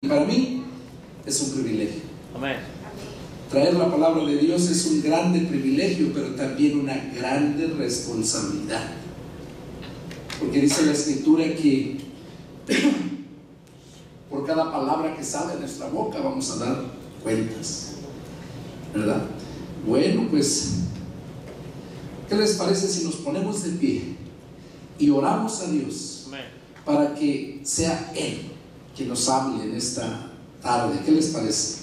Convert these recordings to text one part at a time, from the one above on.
Para mí es un privilegio. Amén. Traer la palabra de Dios es un grande privilegio, pero también una grande responsabilidad. Porque dice la Escritura que por cada palabra que sale de nuestra boca vamos a dar cuentas, ¿verdad? Bueno, pues, ¿qué les parece si nos ponemos de pie y oramos a Dios para que sea Él quien nos hable en esta tarde? ¿Qué les parece?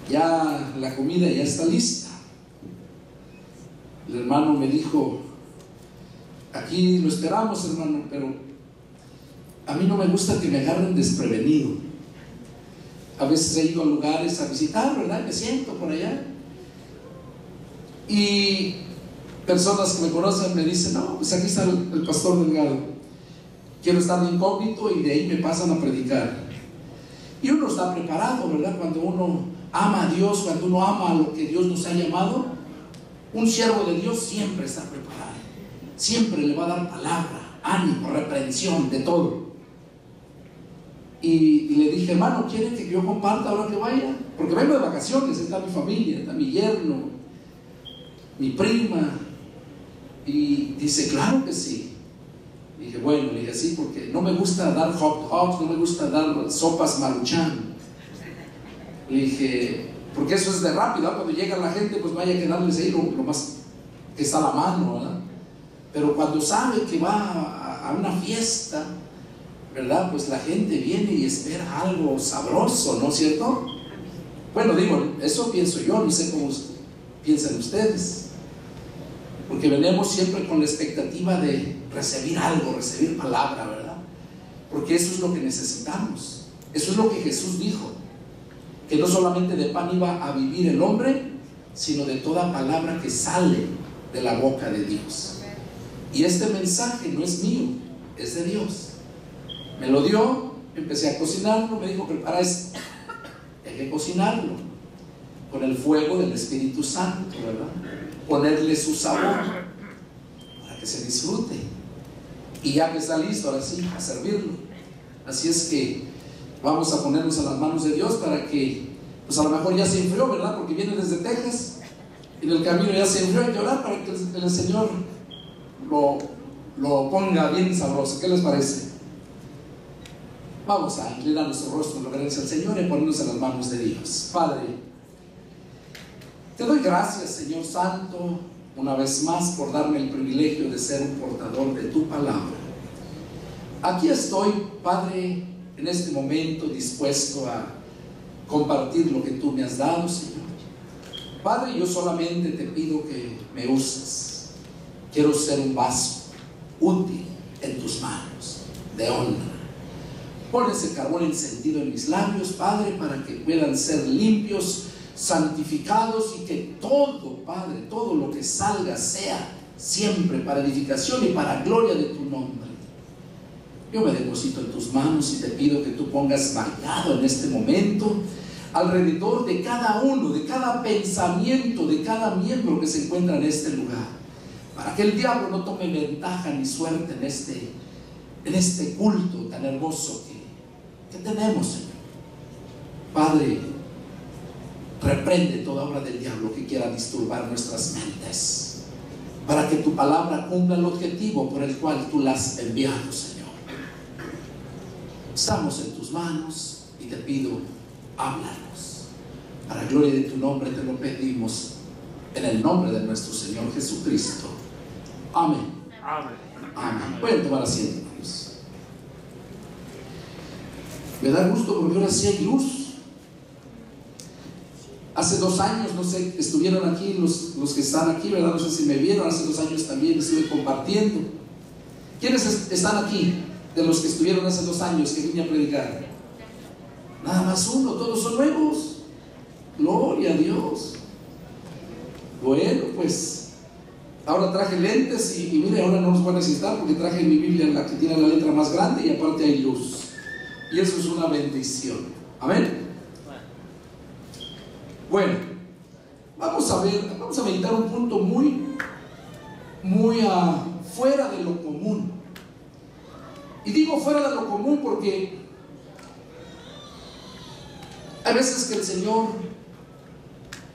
Ya la comida ya está lista. El hermano me dijo: aquí lo esperamos, hermano, pero a mí no me gusta que me agarren desprevenido. A veces he ido a lugares a visitar, ¿verdad? Me siento por allá y personas que me conocen me dicen: no, pues aquí está el pastor Delgado, quiero estar de incógnito, y de ahí me pasan a predicar. Y uno está preparado, ¿verdad? Cuando uno ama a Dios, cuando uno ama a lo que Dios nos ha llamado, un siervo de Dios siempre está preparado, siempre le va a dar palabra, ánimo, reprensión, de todo. Y le dije: hermano, ¿quiere que yo comparta ahora que vaya? Porque vengo de vacaciones, está mi familia, está mi yerno, mi prima. Y dice: claro que sí. Dije: bueno, le dije: sí, porque no me gusta dar hot dogs, no me gusta dar sopas Maruchan. Le dije: porque eso es de rápido, ¿eh? Cuando llega la gente, pues vaya a quedarles ahí lo más que está a la mano, ¿verdad? Pero cuando sabe que va a una fiesta, ¿verdad? Pues la gente viene y espera algo sabroso, ¿no es cierto? Bueno, digo, eso pienso yo, no sé cómo piensan ustedes, porque venimos siempre con la expectativa de recibir algo, recibir palabra, ¿verdad? Porque eso es lo que necesitamos. Eso es lo que Jesús dijo, que no solamente de pan iba a vivir el hombre, sino de toda palabra que sale de la boca de Dios. Y este mensaje no es mío, es de Dios. Me lo dio, empecé a cocinarlo, me dijo: prepara esto, hay que cocinarlo con el fuego del Espíritu Santo, ¿verdad? Ponerle su sabor para que se disfrute. Y ya que está listo, ahora sí, a servirlo. Así es que vamos a ponernos a las manos de Dios para que, pues a lo mejor ya se enfrió, ¿verdad? Porque viene desde Texas, y en el camino ya se enfrió. Hay que orar para que el Señor lo ponga bien sabroso. ¿Qué les parece? Vamos a inclinar nuestro rostro en reverencia al Señor y ponernos en las manos de Dios. Padre, te doy gracias, Señor Santo, una vez más por darme el privilegio de ser un portador de tu palabra. Aquí estoy, Padre, en este momento dispuesto a compartir lo que tú me has dado, Señor. Padre, yo solamente te pido que me uses. Quiero ser un vaso útil en tus manos, de honra. Pon ese carbón encendido en mis labios, Padre, para que puedan ser limpios, santificados, y que todo, Padre, todo lo que salga sea siempre para edificación y para gloria de tu nombre. Yo me deposito en tus manos y te pido que tú pongas vallado en este momento alrededor de cada uno, de cada pensamiento, de cada miembro que se encuentra en este lugar, para que el diablo no tome ventaja ni suerte en este culto tan hermoso que tenemos, Señor. Padre, reprende toda obra del diablo que quiera disturbar nuestras mentes, para que tu palabra cumpla el objetivo por el cual tú la has enviado, Señor. Estamos en tus manos y te pido: háblanos. Para gloria de tu nombre te lo pedimos, en el nombre de nuestro Señor Jesucristo. Amén. Amén. Amén. Pueden tomar asiento, hermanos. Me da gusto porque ahora sí hay luz. Hace 2 años, no sé, estuvieron aquí los que están aquí, ¿verdad? No sé si me vieron. Hace 2 años también estuve compartiendo. ¿Quiénes están aquí de los que estuvieron hace 2 años que vine a predicar? Nada más uno, todos son nuevos. Gloria a Dios. Bueno, pues ahora traje lentes y mire, ahora no los voy a necesitar porque traje mi Biblia, la que tiene la letra más grande, y aparte hay luz. Y eso es una bendición. Amén. Bueno, vamos a meditar un punto muy fuera de lo común. Y digo fuera de lo común porque Hay veces que el Señor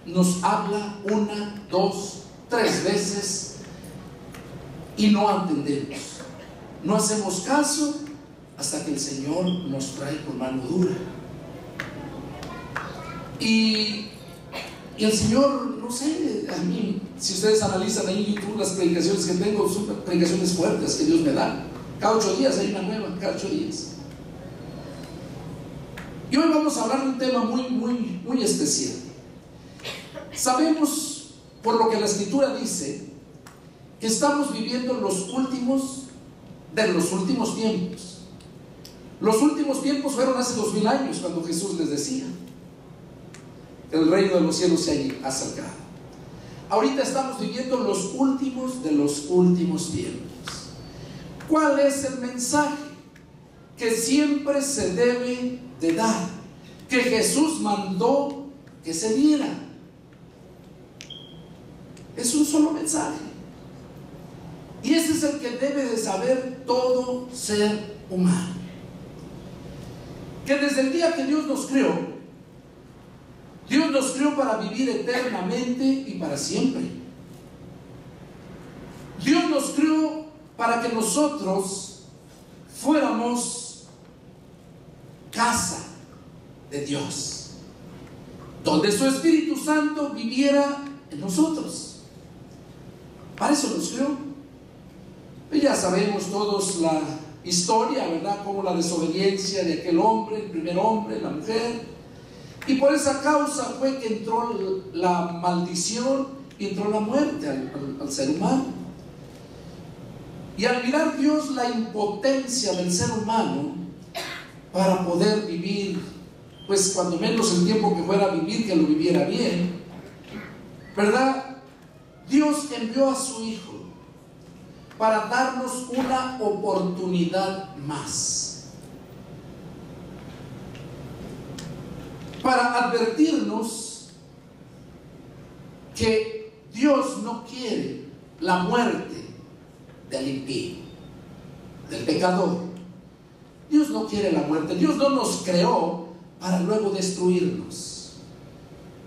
nos habla 1, 2, 3 veces y no entendemos, no hacemos caso hasta que el Señor nos trae con mano dura. Y el Señor, no sé, a mí, si ustedes analizan ahí en YouTube las predicaciones que tengo, son predicaciones fuertes que Dios me da. Cada 8 días hay una nueva, cada 8 días. Y hoy vamos a hablar de un tema muy especial. Sabemos, por lo que la Escritura dice, que estamos viviendo los últimos de los últimos tiempos. Los últimos tiempos fueron hace 2000 años, cuando Jesús les decía: el reino de los cielos se ha acercado. Ahorita estamos viviendo los últimos de los últimos tiempos. ¿Cuál es el mensaje que siempre se debe de dar, que Jesús mandó que se diera? Es un solo mensaje, y ese es el que debe de saber todo ser humano: que desde el día que Dios nos creó para vivir eternamente y para siempre. Dios nos creó para que nosotros fuéramos casa de Dios, donde su Espíritu Santo viviera en nosotros. Para eso nos creó. Y ya sabemos todos la historia, ¿verdad? Como la desobediencia de aquel hombre, el primer hombre, la mujer. Y por esa causa fue que entró la maldición y entró la muerte al ser humano. Y al mirar Dios la impotencia del ser humano para poder vivir, pues cuando menos el tiempo que fuera a vivir, que lo viviera bien, ¿verdad? Dios envió a su Hijo para darnos una oportunidad más, para advertirnos que Dios no quiere la muerte del impío, del pecador. Dios no quiere la muerte. Dios no nos creó para luego destruirnos.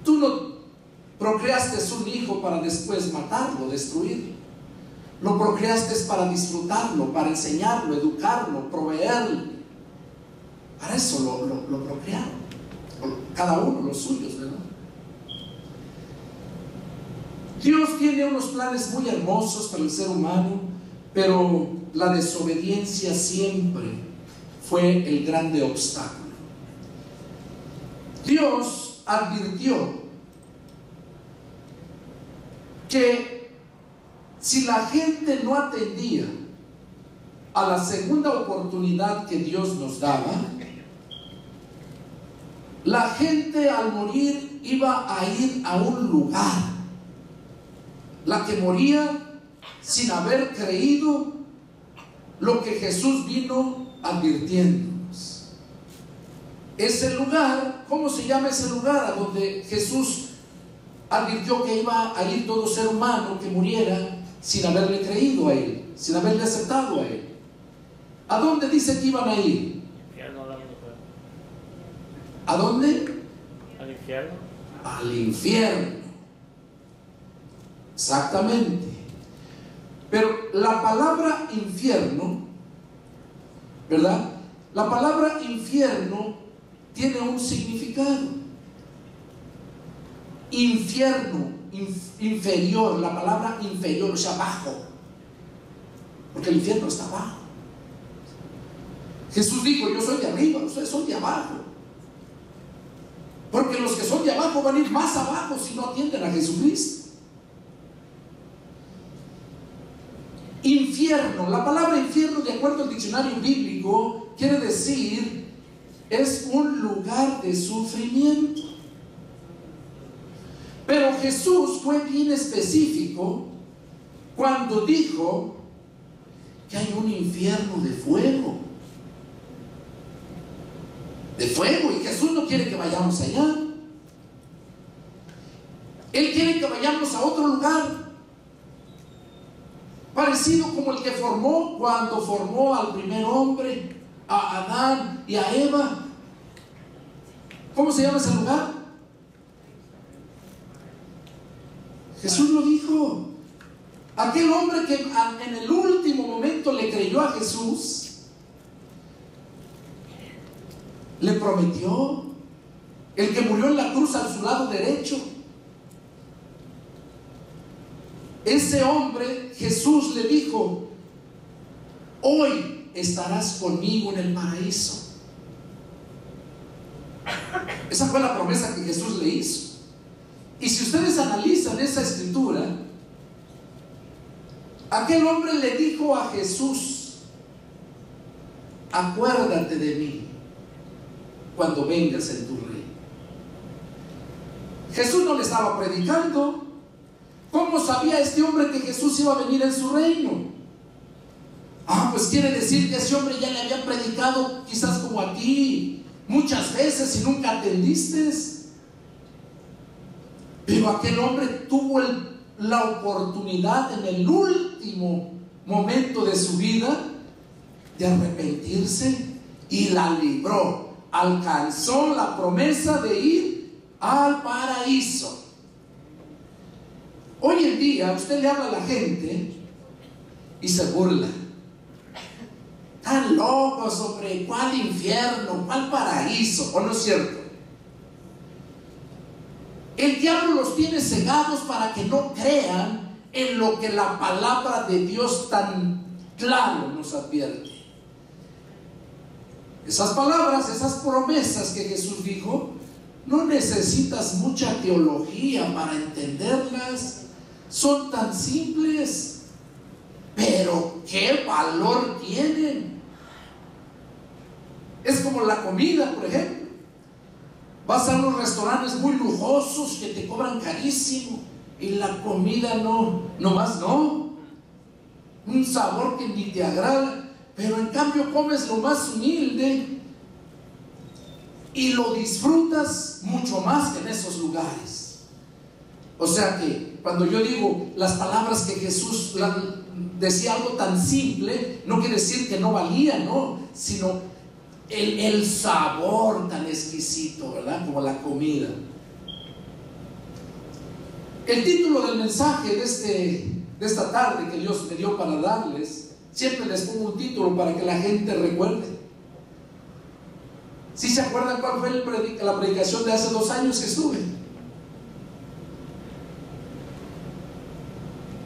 Tú no procreaste un hijo para después matarlo, destruirlo. Lo procreaste para disfrutarlo, para enseñarlo, educarlo, proveerle. Para eso lo procrearon, cada uno los suyos, ¿verdad? Dios tiene unos planes muy hermosos para el ser humano, pero la desobediencia siempre fue el grande obstáculo. Dios advirtió que si la gente no atendía a la segunda oportunidad que Dios nos daba, la gente al morir iba a ir a un lugar. La que moría sin haber creído lo que Jesús vino advirtiéndonos. Ese lugar, ¿cómo se llama ese lugar? A donde Jesús advirtió que iba a ir todo ser humano que muriera sin haberle creído a Él, sin haberle aceptado a Él. ¿A dónde dice que iban a ir? ¿A dónde? Al infierno. Al infierno. Exactamente. Pero la palabra infierno, ¿verdad? La palabra infierno tiene un significado. Infierno, inferior, la palabra inferior, o sea, bajo, porque el infierno está abajo. Jesús dijo: yo soy de arriba, ustedes son de abajo, porque los que son de abajo van a ir más abajo si no atienden a Jesucristo. Infierno, la palabra infierno, de acuerdo al diccionario bíblico, quiere decir es un lugar de sufrimiento. Pero Jesús fue bien específico cuando dijo que hay un infierno de fuego. De fuego, y Jesús no quiere que vayamos allá. Él quiere que vayamos a otro lugar, parecido como el que formó cuando formó al primer hombre, a Adán y a Eva. ¿Cómo se llama ese lugar? Jesús lo dijo. Aquel hombre que en el último momento le creyó a Jesús, le prometió, el que murió en la cruz a su lado derecho, ese hombre, Jesús le dijo: hoy estarás conmigo en el paraíso. Esa fue la promesa que Jesús le hizo. Y si ustedes analizan esa escritura, aquel hombre le dijo a Jesús: acuérdate de mí cuando vengas en tu reino. Jesús no le estaba predicando. ¿Cómo sabía este hombre que Jesús iba a venir en su reino? Pues quiere decir que ese hombre ya le había predicado, quizás como a ti, muchas veces y nunca atendiste. Pero aquel hombre tuvo la oportunidad en el último momento de su vida de arrepentirse y la libró. Alcanzó la promesa de ir al paraíso. Hoy en día usted le habla a la gente y se burla. Tan locos, hombre, ¿cuál infierno? ¿Cuál paraíso? ¿O no es cierto? El diablo los tiene cegados para que no crean en lo que la palabra de Dios tan claro nos advierte. Esas palabras, esas promesas que Jesús dijo, no necesitas mucha teología para entenderlas. Son tan simples, pero qué valor tienen. Es como la comida, por ejemplo. Vas a unos restaurantes muy lujosos que te cobran carísimo y la comida no un sabor que ni te agrada, pero en cambio comes lo más humilde y lo disfrutas mucho más que en esos lugares. O sea que cuando yo digo las palabras que Jesús decía, algo tan simple, no quiere decir que no valía, no, sino el sabor tan exquisito, ¿verdad? Como la comida. El título del mensaje de esta tarde que Dios me dio para darles, siempre les pongo un título para que la gente recuerde. ¿Sí se acuerdan cuál fue la predicación de hace 2 años que estuve?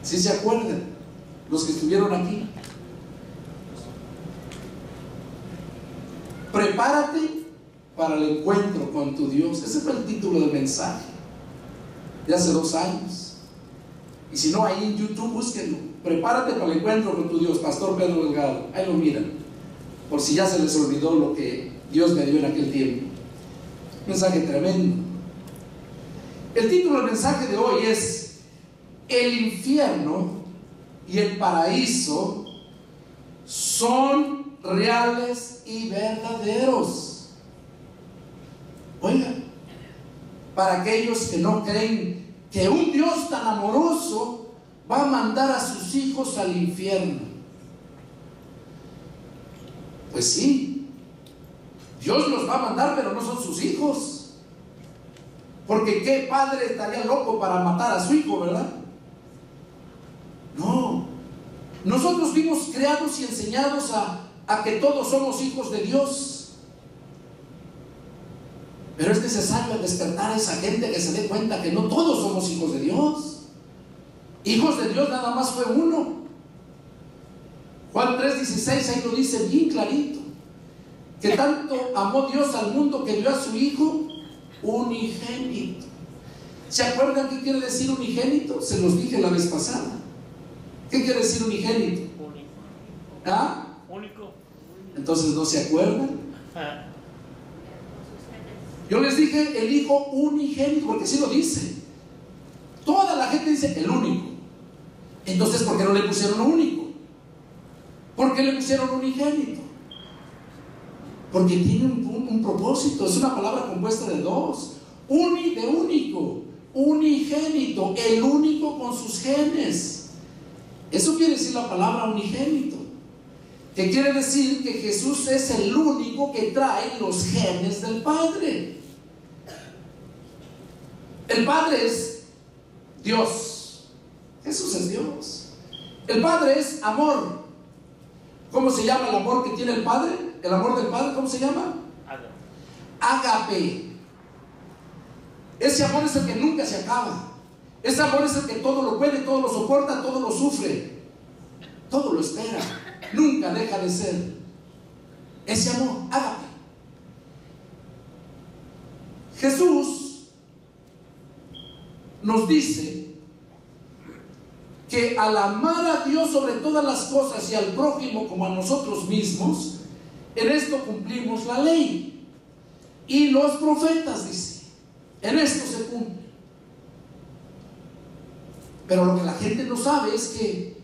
¿Sí se acuerdan los que estuvieron aquí? Prepárate para el encuentro con tu Dios. Ese fue el título del mensaje de hace 2 años. Y si no, ahí en YouTube búsquenlo. Prepárate para el encuentro con tu Dios, Pastor Pedro Delgado. Ahí lo miran, por si ya se les olvidó lo que Dios me dio en aquel tiempo. Un mensaje tremendo. El título del mensaje de hoy es: el infierno y el paraíso son reales y verdaderos. Oigan, para aquellos que no creen que un Dios tan amoroso va a mandar a sus hijos al infierno. Pues sí, Dios los va a mandar, pero no son sus hijos. Porque qué padre estaría loco para matar a su hijo, ¿verdad? No, nosotros fuimos creados y enseñados a que todos somos hijos de Dios. Pero es necesario despertar a esa gente que se dé cuenta que no todos somos hijos de Dios. Hijos de Dios nada más fue uno. Juan 3:16 ahí lo dice bien clarito, que tanto amó Dios al mundo que dio a su hijo unigénito. ¿Se acuerdan qué quiere decir unigénito? Se los dije la vez pasada. ¿Qué quiere decir unigénito? ¿Ah? Único. Entonces no se acuerdan. Yo les dije el hijo unigénito, porque sí lo dice. Toda la gente dice el único. Entonces, ¿por qué no le pusieron único? ¿Por qué le pusieron unigénito? Porque tiene un propósito. Es una palabra compuesta de dos. Uni de único, unigénito, el único con sus genes. Eso quiere decir la palabra unigénito, que quiere decir que Jesús es el único que trae los genes del Padre. El Padre es Dios. Jesús es Dios. El Padre es amor. ¿Cómo se llama el amor que tiene el Padre? El amor del Padre, ¿cómo se llama? Ágape. Ese amor es el que nunca se acaba. Ese amor es el que todo lo puede, todo lo soporta, todo lo sufre, todo lo espera, nunca deja de ser. Ese amor, ágape. Jesús nos dice que al amar a Dios sobre todas las cosas y al prójimo como a nosotros mismos, en esto cumplimos la ley y los profetas, dice, en esto se cumple. Pero lo que la gente no sabe es que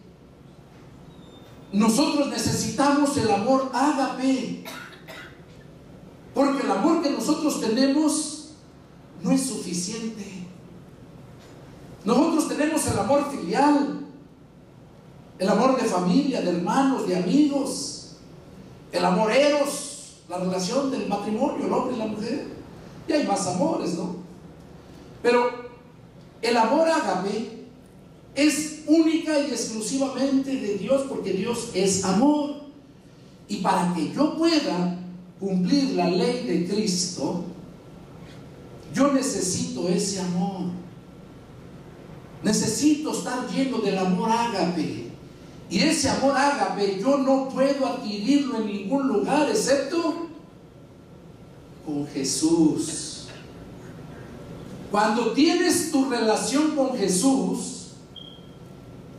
nosotros necesitamos el amor ágape, porque el amor que nosotros tenemos no es suficiente. Nosotros tenemos el amor filial, el amor de familia, de hermanos, de amigos, el amor eros, la relación del matrimonio, el hombre y la mujer. Y hay más amores, ¿no? Pero el amor ágape es única y exclusivamente de Dios, porque Dios es amor. Y para que yo pueda cumplir la ley de Cristo, yo necesito ese amor. Necesito estar lleno del amor ágape. Y ese amor ágape yo no puedo adquirirlo en ningún lugar excepto con Jesús. Cuando tienes tu relación con Jesús,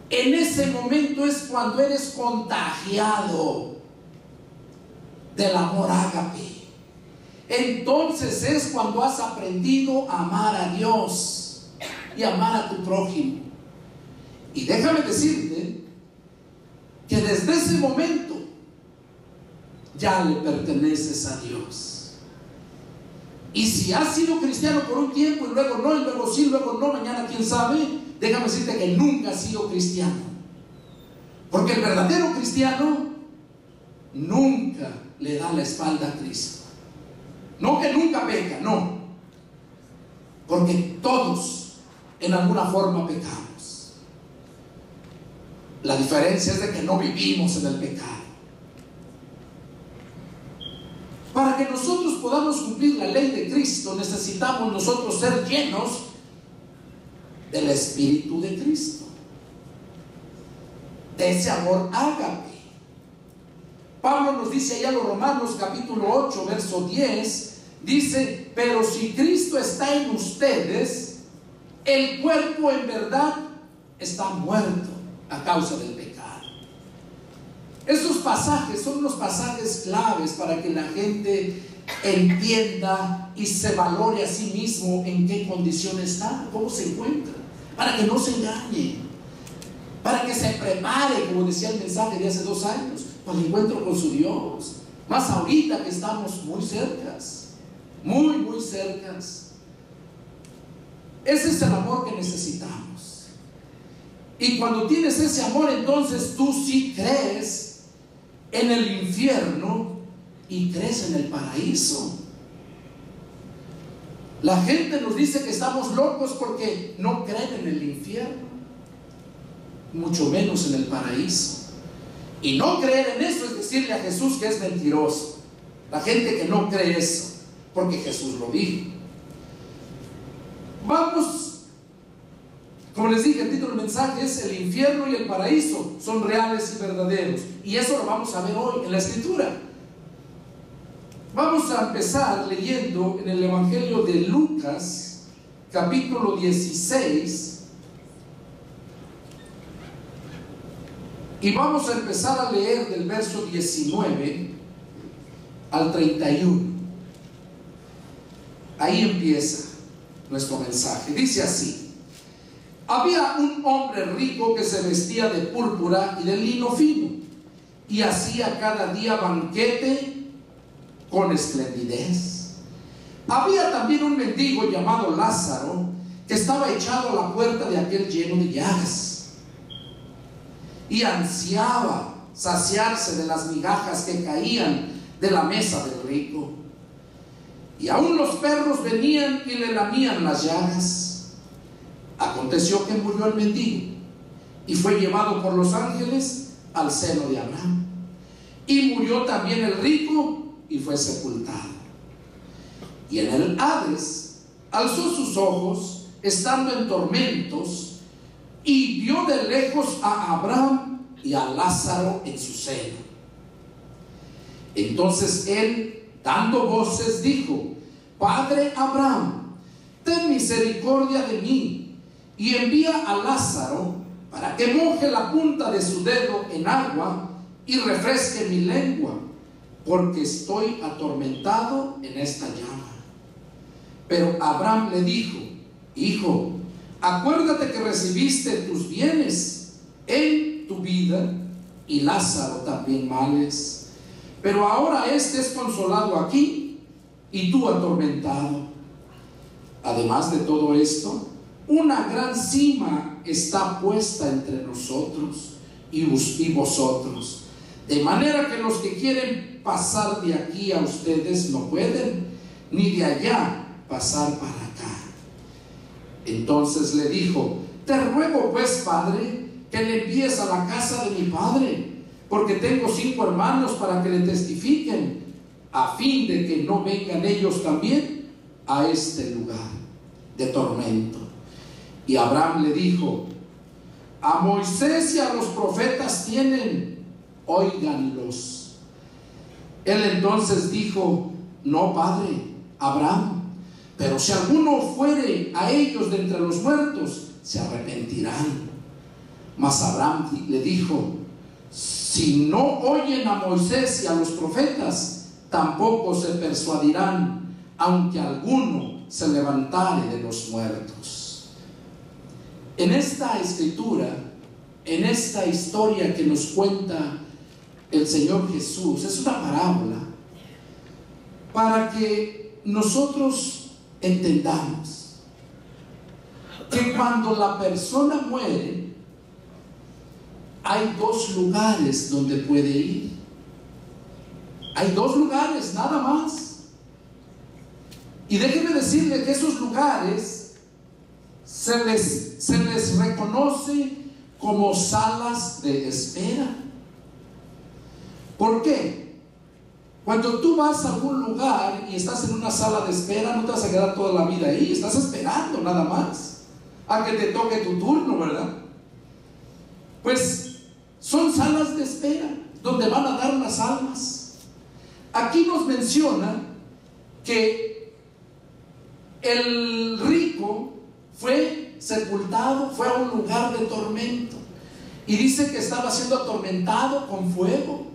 en ese momento es cuando eres contagiado del amor ágape. Entonces es cuando has aprendido a amar a Dios y amar a tu prójimo. Y déjame decirte que desde ese momento ya le perteneces a Dios. Y si has sido cristiano por un tiempo y luego no, y luego sí, luego no, mañana quién sabe, déjame decirte que nunca has sido cristiano. Porque el verdadero cristiano nunca le da la espalda a Cristo. No que nunca peca, no. Porque todos en alguna forma pecamos. La diferencia es de que no vivimos en el pecado. Para que nosotros podamos cumplir la ley de Cristo, necesitamos nosotros ser llenos del Espíritu de Cristo, de ese amor ágape. Pablo nos dice allá en los Romanos capítulo 8 verso 10, dice: pero si Cristo está en ustedes, el cuerpo en verdad está muerto a causa del pecado. Esos pasajes son los pasajes claves para que la gente entienda y se valore a sí mismo en qué condición está, cómo se encuentra, para que no se engañe, para que se prepare, como decía el mensaje de hace 2 años, para el encuentro con su Dios. Más ahorita que estamos muy cercas, muy cercas. Ese es el amor que necesitamos. Y cuando tienes ese amor, entonces tú sí crees en el infierno y crees en el paraíso. La gente nos dice que estamos locos porque no creen en el infierno, mucho menos en el paraíso. Y no creer en eso es decirle a Jesús que es mentiroso. La gente que no cree eso, porque Jesús lo dijo. Vamos, como les dije, el título del mensaje es: el infierno y el paraíso son reales y verdaderos. Y eso lo vamos a ver hoy en la Escritura. Vamos a empezar leyendo en el Evangelio de Lucas, capítulo 16. Y vamos a empezar a leer del verso 19 al 31. Ahí empieza nuestro mensaje. Dice así: había un hombre rico que se vestía de púrpura y de lino fino, y hacía cada día banquete con esplendidez. Había también un mendigo llamado Lázaro, que estaba echado a la puerta de aquel lleno de llagas, y ansiaba saciarse de las migajas que caían de la mesa del rico. Y aún los perros venían y le lamían las llagas. Aconteció que murió el mendigo y fue llevado por los ángeles al seno de Abraham. Y murió también el rico y fue sepultado. Y en el Hades alzó sus ojos, estando en tormentos, y vio de lejos a Abraham y a Lázaro en su seno. Entonces él, dando voces, dijo: Padre Abraham, ten misericordia de mí, y envía a Lázaro para que moje la punta de su dedo en agua y refresque mi lengua, porque estoy atormentado en esta llama. Pero Abraham le dijo: Hijo, acuérdate que recibiste tus bienes en tu vida, y Lázaro también males. Pero ahora este es consolado aquí, y tú atormentado. Además de todo esto, una gran sima está puesta entre nosotros y vosotros, de manera que los que quieren pasar de aquí a ustedes no pueden, ni de allá pasar para acá. Entonces le dijo: Te ruego pues, Padre, que le envíes a la casa de mi padre, porque tengo 5 hermanos para que le testifiquen, a fin de que no vengan ellos también a este lugar de tormento. Y Abraham le dijo: A Moisés y a los profetas tienen, óiganlos. Él entonces dijo: No, Padre Abraham, pero si alguno fuere a ellos de entre los muertos, se arrepentirán. Mas Abraham le dijo: Si no oyen a Moisés y a los profetas, tampoco se persuadirán, aunque alguno se levantare de los muertos. En esta escritura, en esta historia que nos cuenta el Señor Jesús, es una parábola para que nosotros entendamos que cuando la persona muere, hay 2 lugares donde puede ir. Hay 2 lugares, nada más. Y déjeme decirle que esos lugares se les reconoce como salas de espera. ¿Por qué? Cuando tú vas a algún lugar y estás en una sala de espera, no te vas a quedar toda la vida ahí, estás esperando nada más a que te toque tu turno, ¿verdad? Pues son salas de espera donde van a dar las almas. Aquí nos menciona que el rico fue sepultado, fue a un lugar de tormento, y dice que estaba siendo atormentado con fuego.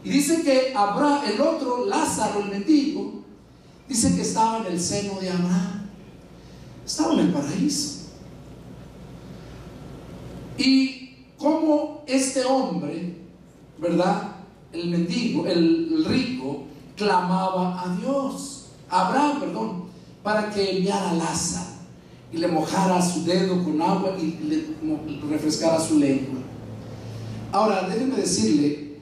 Y dice que Abraham, el otro, Lázaro, el mendigo, dice que estaba en el seno de Abraham, estaba en el paraíso. Y como este hombre, ¿verdad?, el mendigo, el rico, clamaba a Dios, a Abraham, perdón, para que enviara a Lázaro y le mojara su dedo con agua y le refrescara su lengua. Ahora, déjenme decirle,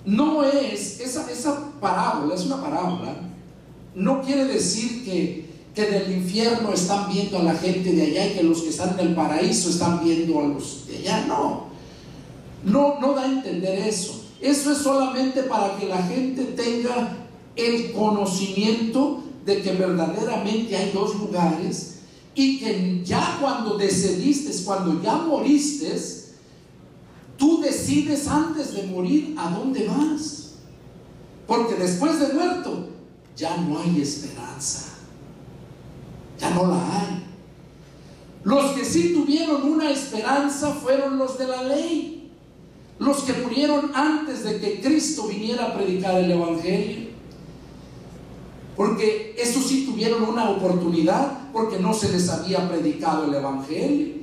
no es, esa parábola es una parábola, no quiere decir que del infierno están viendo a la gente de allá y que los que están en el paraíso están viendo a los de allá. No da a entender eso. Eso es solamente para que la gente tenga el conocimiento de que verdaderamente hay 2 lugares, y que ya cuando decidiste, cuando ya moriste, tú decides antes de morir a dónde vas, porque después de muerto ya no hay esperanza, ya no la hay. Los que sí tuvieron una esperanza fueron los de la ley, los que murieron antes de que Cristo viniera a predicar el Evangelio, porque esos sí tuvieron una oportunidad, porque no se les había predicado el Evangelio.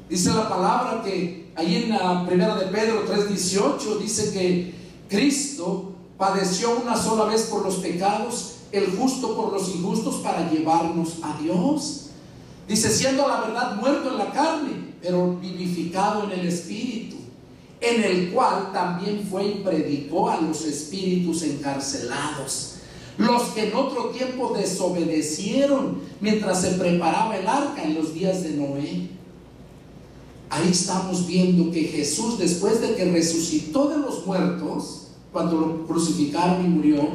Dice la palabra que ahí en la primera de Pedro 3:18 dice que Cristo padeció una sola vez por los pecados, el justo por los injustos, para llevarnos a Dios. Dice, siendo la verdad muerto en la carne, pero vivificado en el Espíritu, en el cual también fue y predicó a los espíritus encarcelados, los que en otro tiempo desobedecieron mientras se preparaba el arca en los días de Noé. Ahí estamos viendo que Jesús, después de que resucitó de los muertos, cuando lo crucificaron y murió,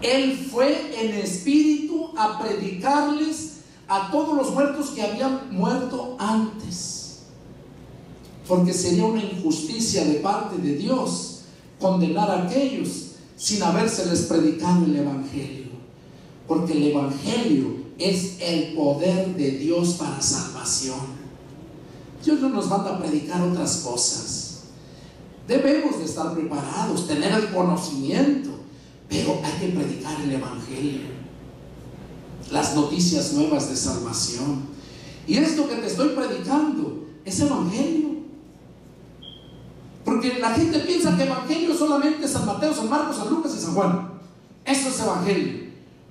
Él fue en espíritu a predicarles a todos los muertos que habían muerto antes, porque sería una injusticia de parte de Dios condenar a aquellos sin habérseles predicado el Evangelio, porque el Evangelio es el poder de Dios para salvación. Dios no nos manda a predicar otras cosas. Debemos de estar preparados, tener el conocimiento, pero hay que predicar el Evangelio, las noticias nuevas de salvación. Y esto que te estoy predicando es Evangelio, porque la gente piensa que Evangelio solamente es San Mateo, San Marcos, San Lucas y San Juan. Eso es Evangelio.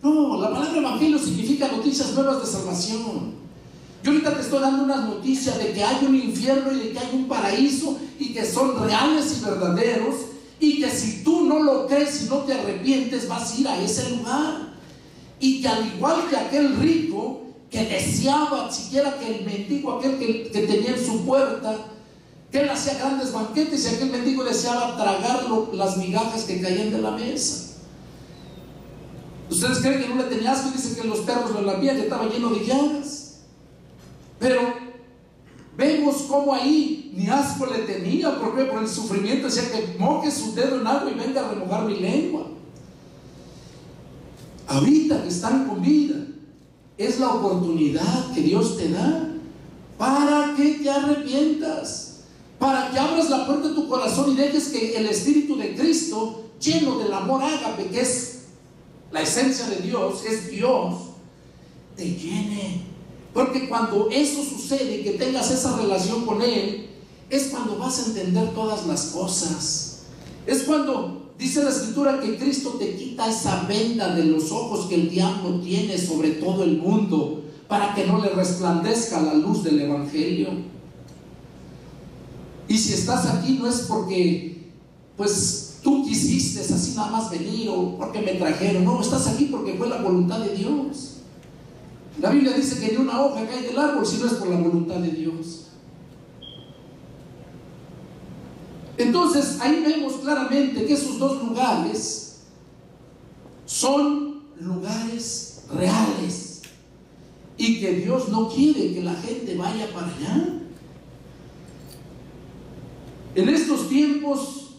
No, la palabra Evangelio significa noticias nuevas de salvación. Yo ahorita te estoy dando unas noticias de que hay un infierno y de que hay un paraíso, y que son reales y verdaderos, y que si tú no lo crees y no te arrepientes, vas a ir a ese lugar. Y que al igual que aquel rico que deseaba siquiera que el mendigo, aquel que tenía en su puerta, que él hacía grandes banquetes, y aquel mendigo deseaba tragar las migajas que caían de la mesa. ¿Ustedes creen que no le tenía asco? Dicen que los perros lo lambían, que estaba lleno de llagas. Pero vemos cómo ahí ni asco le tenía, porque por el sufrimiento decía que moje su dedo en agua y venga a remojar mi lengua. Ahorita que están con vida, es la oportunidad que Dios te da para que te arrepientas, para que abras la puerta de tu corazón y dejes que el Espíritu de Cristo, lleno del amor ágape, que es la esencia de Dios, es Dios, te llene. Porque cuando eso sucede y que tengas esa relación con Él, es cuando vas a entender todas las cosas. Es cuando dice la Escritura que Cristo te quita esa venda de los ojos que el diablo tiene sobre todo el mundo, para que no le resplandezca la luz del Evangelio. Y si estás aquí, no es porque pues tú quisiste así nada más venir, o porque me trajeron. No, estás aquí porque fue la voluntad de Dios. La Biblia dice que ni una hoja cae del árbol si no es por la voluntad de Dios. Entonces ahí vemos claramente que esos dos lugares son lugares reales, y que Dios no quiere que la gente vaya para allá. En estos tiempos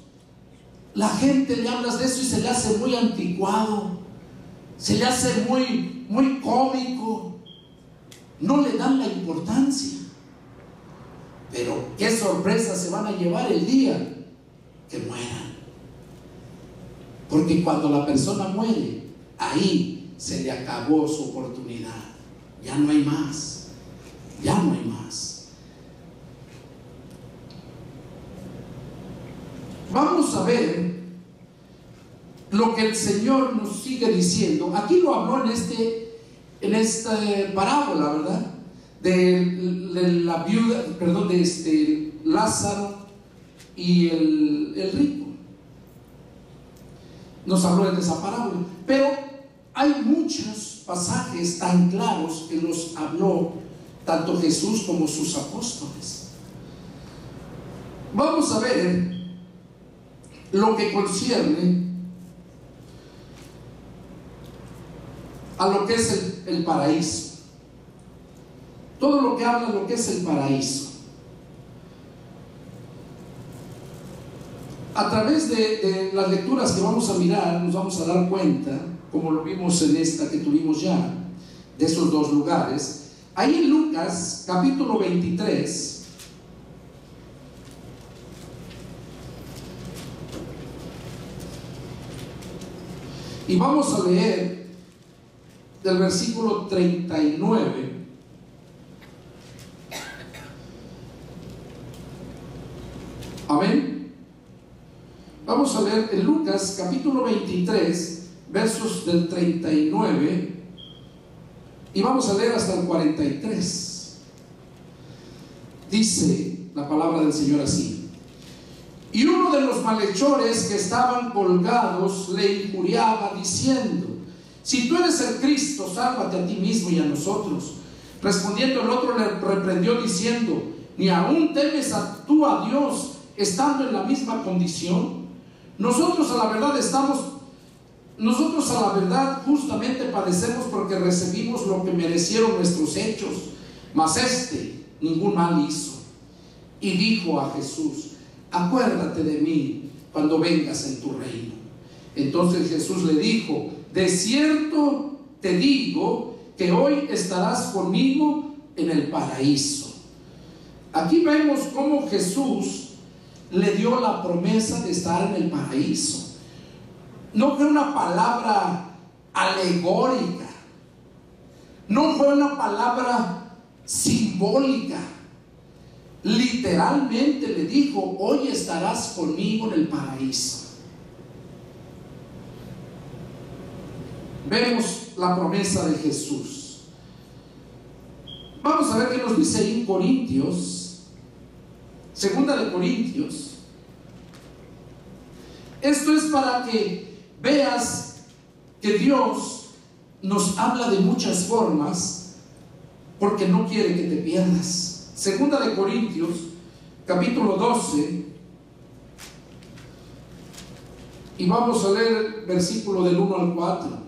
la gente le hablas de eso y se le hace muy anticuado, se le hace muy cómico, no le dan la importancia. Pero qué sorpresa se van a llevar el día que mueran, porque cuando la persona muere, ahí se le acabó su oportunidad. Ya no hay más, ya no hay más. Vamos a ver lo que el Señor nos sigue diciendo. Aquí lo habló en esta parábola, ¿verdad? De la viuda, perdón, de Lázaro y el rico. Nos habló de esa parábola, pero hay muchos pasajes tan claros que los habló tanto Jesús como sus apóstoles. Vamos a ver lo que concierne a lo que es el paraíso. Todo lo que habla de lo que es el paraíso. A través de las lecturas que vamos a mirar, nos vamos a dar cuenta, como lo vimos en esta que tuvimos ya, de esos dos lugares. Ahí en Lucas, capítulo 23, y vamos a leer del versículo 39 amén. Vamos a leer en Lucas capítulo 23 versos del 39 y vamos a leer hasta el 43. Dice la palabra del Señor así: y uno de los malhechores que estaban colgados le injuriaba diciendo: Si tú eres el Cristo, sálvate a ti mismo y a nosotros. Respondiendo el otro le reprendió diciendo: ¿ni aún temes tú a Dios estando en la misma condición? Nosotros a la verdad justamente padecemos porque recibimos lo que merecieron nuestros hechos, mas este ningún mal hizo. Y dijo a Jesús: acuérdate de mí cuando vengas en tu reino. Entonces Jesús le dijo: de cierto te digo que hoy estarás conmigo en el paraíso. Aquí vemos cómo Jesús le dio la promesa de estar en el paraíso. No fue una palabra alegórica, no fue una palabra simbólica. Literalmente le dijo: hoy estarás conmigo en el paraíso. Vemos la promesa de Jesús. Vamos a ver qué nos dice ahí en Corintios, segunda de Corintios. Esto es para que veas que Dios nos habla de muchas formas, porque no quiere que te pierdas. Segunda de Corintios, capítulo 12, y vamos a leer el versículo del 1 al 4.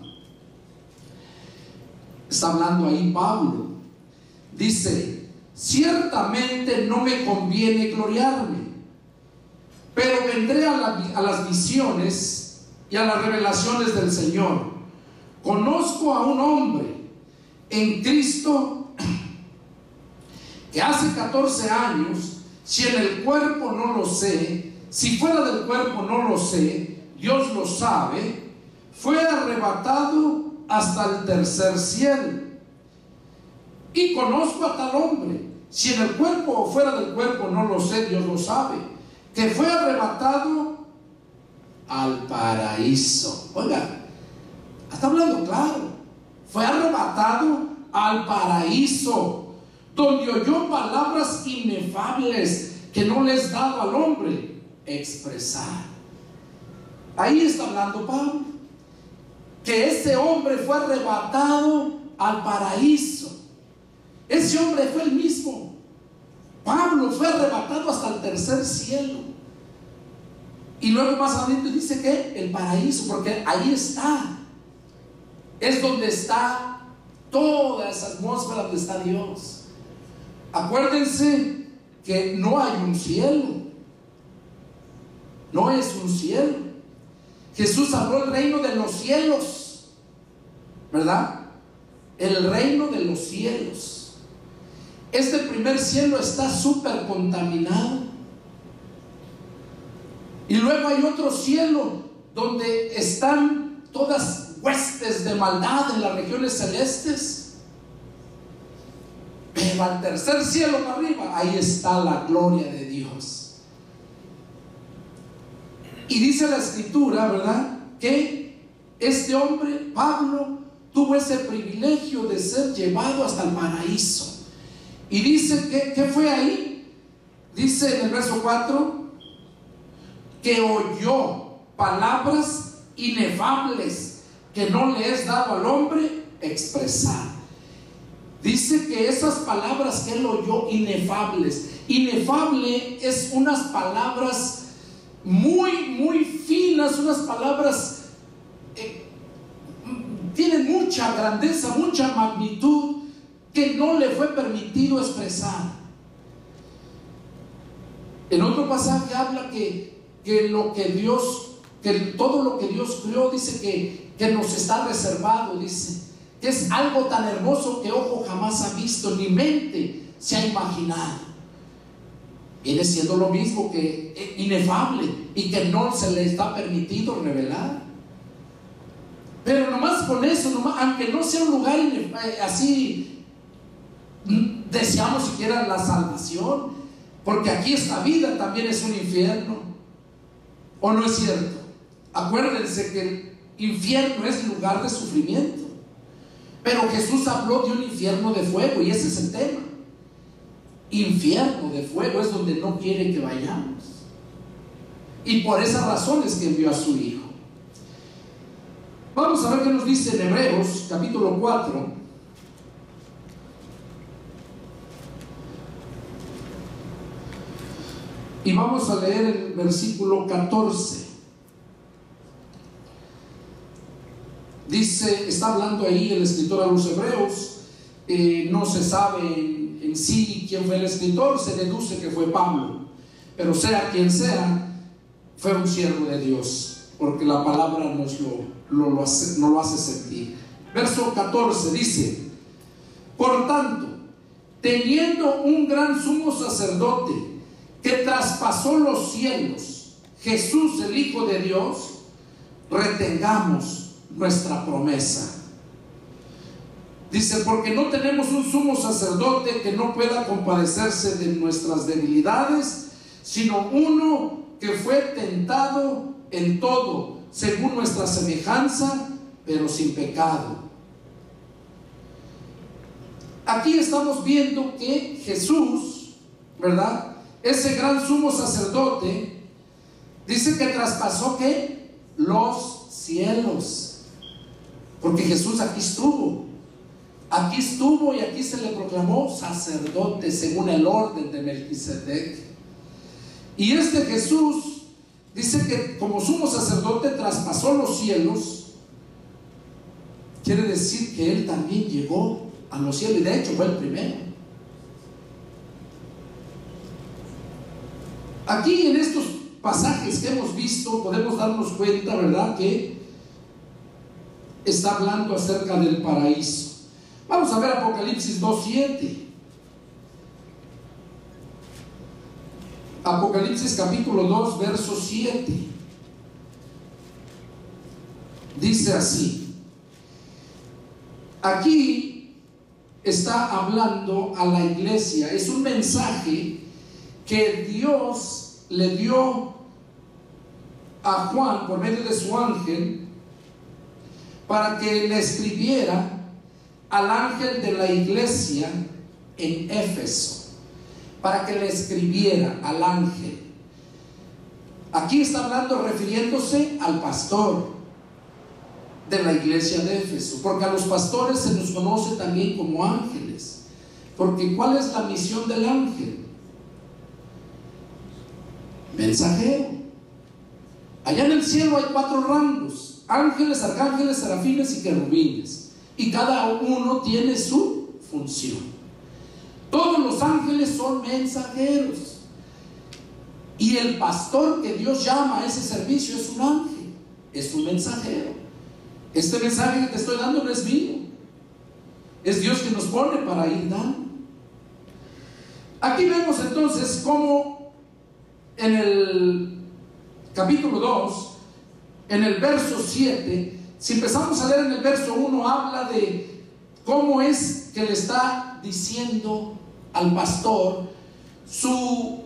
Está hablando ahí Pablo. Dice: ciertamente no me conviene gloriarme, pero vendré a las visiones y a las revelaciones del Señor. Conozco a un hombre en Cristo que hace 14 años, si en el cuerpo no lo sé, si fuera del cuerpo no lo sé, Dios lo sabe, fue arrebatado hasta el tercer cielo. Y conozco a tal hombre, si en el cuerpo o fuera del cuerpo no lo sé, Dios lo sabe, que fue arrebatado al paraíso. Oiga, está hablando claro. Fue arrebatado al paraíso, donde oyó palabras inefables que no le es dado al hombre expresar. Ahí está hablando Pablo, que ese hombre fue arrebatado al paraíso. Ese hombre fue el mismo. Pablo fue arrebatado hasta el tercer cielo. Y luego más adentro dice que el paraíso, porque ahí está. Es donde está toda esa atmósfera, donde está Dios. Acuérdense que no hay un cielo. No es un cielo. Jesús habló del reino de los cielos, ¿verdad? El reino de los cielos. Este primer cielo está súper contaminado. Y luego hay otro cielo donde están todas huestes de maldad en las regiones celestes. Pero al tercer cielo para arriba, ahí está la gloria de Dios. Y dice la escritura, ¿verdad?, que este hombre, Pablo, tuvo ese privilegio de ser llevado hasta el paraíso. Y dice que fue ahí. Dice en el verso 4 que oyó palabras inefables que no le es dado al hombre expresar. Dice que esas palabras que él oyó, inefables. Inefable es unas palabras muy finas, unas palabras tienen mucha grandeza, mucha magnitud, que no le fue permitido expresar. En otro pasaje habla que todo lo que Dios creó, dice que nos está reservado, dice que es algo tan hermoso que ojo jamás ha visto, ni mente se ha imaginado. Viene siendo lo mismo que inefable y que no se le está permitido revelar. Pero nomás con eso, aunque no sea un lugar así, deseamos siquiera la salvación, porque aquí esta vida también es un infierno. ¿O no es cierto? Acuérdense que el infierno es lugar de sufrimiento, pero Jesús habló de un infierno de fuego, y ese es el tema. Infierno de fuego es donde no quiere que vayamos, y por esas razones que envió a su Hijo. Vamos a ver qué nos dice en Hebreos capítulo 4. Y vamos a leer el versículo 14. Dice, está hablando ahí el escritor a los hebreos. No se sabe en sí quién fue el escritor, se deduce que fue Pablo, pero sea quien sea, fue un siervo de Dios, porque la palabra nos lo hace sentir. Verso 14 dice: por tanto, teniendo un gran sumo sacerdote que traspasó los cielos, Jesús el Hijo de Dios, retengamos nuestra promesa. Dice, porque no tenemos un sumo sacerdote que no pueda compadecerse de nuestras debilidades, sino uno que fue tentado en todo, según nuestra semejanza, pero sin pecado. Aquí estamos viendo que Jesús, ¿verdad?, ese gran sumo sacerdote, dice que traspasó ¿qué? Los cielos. Porque Jesús aquí estuvo y aquí se le proclamó sacerdote según el orden de Melquisedec. Y este Jesús dice que como sumo sacerdote traspasó los cielos. Quiere decir que él también llegó a los cielos, y de hecho fue el primero. Aquí en estos pasajes que hemos visto podemos darnos cuenta, ¿verdad?, que está hablando acerca del paraíso. Vamos a ver Apocalipsis 2:7. Apocalipsis capítulo 2, verso 7. Dice así. Aquí está hablando a la iglesia. Es un mensaje que Dios le dio a Juan por medio de su ángel, para que le escribiera al ángel de la iglesia en Éfeso, para que le escribiera al ángel. Aquí está hablando, refiriéndose al pastor de la iglesia de Éfeso, porque a los pastores se nos conoce también como ángeles. Porque ¿cuál es la misión del ángel? Mensajero. Allá en el cielo hay 4 rangos: ángeles, arcángeles, serafines y querubines, y cada uno tiene su función. Todos los ángeles son mensajeros, y el pastor que Dios llama a ese servicio es un ángel, es un mensajero. Este mensaje que te estoy dando no es mío, es Dios que nos pone para ir dando. Aquí vemos entonces cómo en el capítulo 2, en el verso 7, si empezamos a leer en el verso 1, habla de cómo es que le está diciendo al pastor su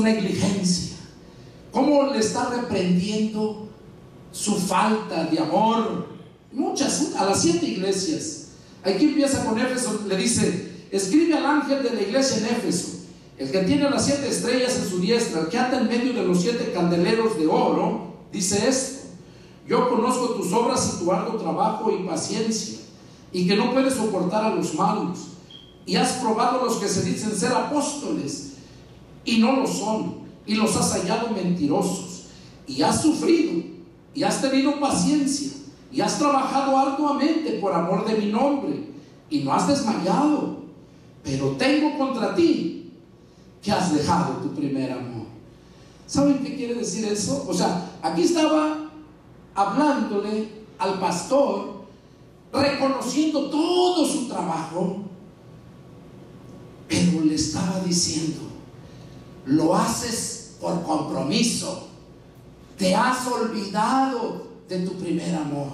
negligencia, cómo le está reprendiendo su falta de amor. Muchas, a las 7 iglesias. Aquí empieza con Éfeso, le dice: escribe al ángel de la iglesia en Éfeso, el que tiene las 7 estrellas en su diestra, el que anda en medio de los 7 candeleros de oro, dice esto: yo conozco tus obras y tu arduo trabajo y paciencia, y que no puedes soportar a los malos, y has probado a los que se dicen ser apóstoles y no lo son, y los has hallado mentirosos, y has sufrido y has tenido paciencia y has trabajado arduamente por amor de mi nombre, y no has desmayado. Pero tengo contra ti que has dejado tu primer amor. ¿Saben qué quiere decir eso? O sea, aquí estaba hablándole al pastor, reconociendo todo su trabajo, pero le estaba diciendo: lo haces por compromiso, te has olvidado de tu primer amor.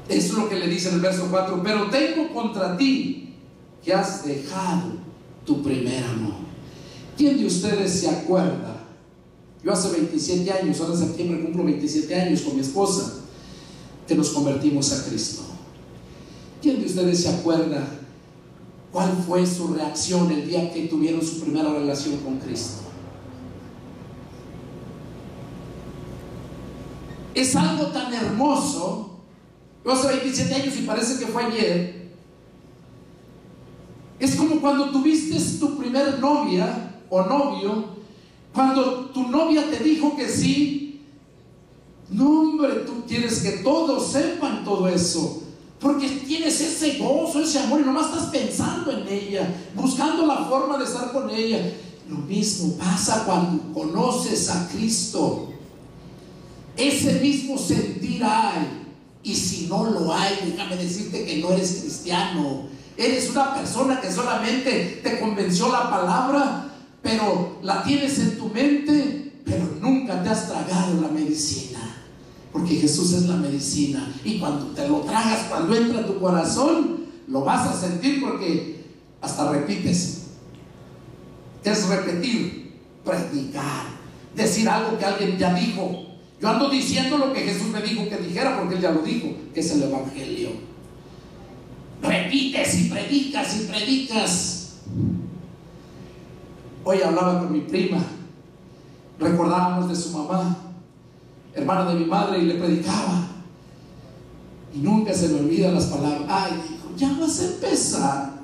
Eso es lo que le dice en el verso 4: pero tengo contra ti que has dejado tu primer amor. ¿Quién de ustedes se acuerda? Yo hace 27 años, ahora en septiembre cumplo 27 años con mi esposa, que nos convertimos a Cristo. ¿Quién de ustedes se acuerda cuál fue su reacción el día que tuvieron su primera relación con Cristo? Es algo tan hermoso. Yo hace 27 años y parece que fue ayer. Es como cuando tuviste tu primer novia o novio, cuando tu novia te dijo que sí. No, hombre, tú quieres que todos sepan todo eso, porque tienes ese gozo, ese amor, y nomás estás pensando en ella, buscando la forma de estar con ella. Lo mismo pasa cuando conoces a Cristo. Ese mismo sentir hay. Y si no lo hay, déjame decirte que no eres cristiano. Eres una persona que solamente te convenció la palabra, pero la tienes en tu mente, pero nunca te has tragado la medicina. Porque Jesús es la medicina. Y cuando te lo tragas, cuando entra a tu corazón, lo vas a sentir, porque hasta repites. ¿Qué es repetir? Predicar. Decir algo que alguien ya dijo. Yo ando diciendo lo que Jesús me dijo que dijera, porque Él ya lo dijo, que es el Evangelio. Repites y predicas y predicas. Hoy hablaba con mi prima. Recordábamos de su mamá, hermana de mi madre, y le predicaba. Y nunca se me olvidan las palabras. Ay, dijo, ya vas a empezar.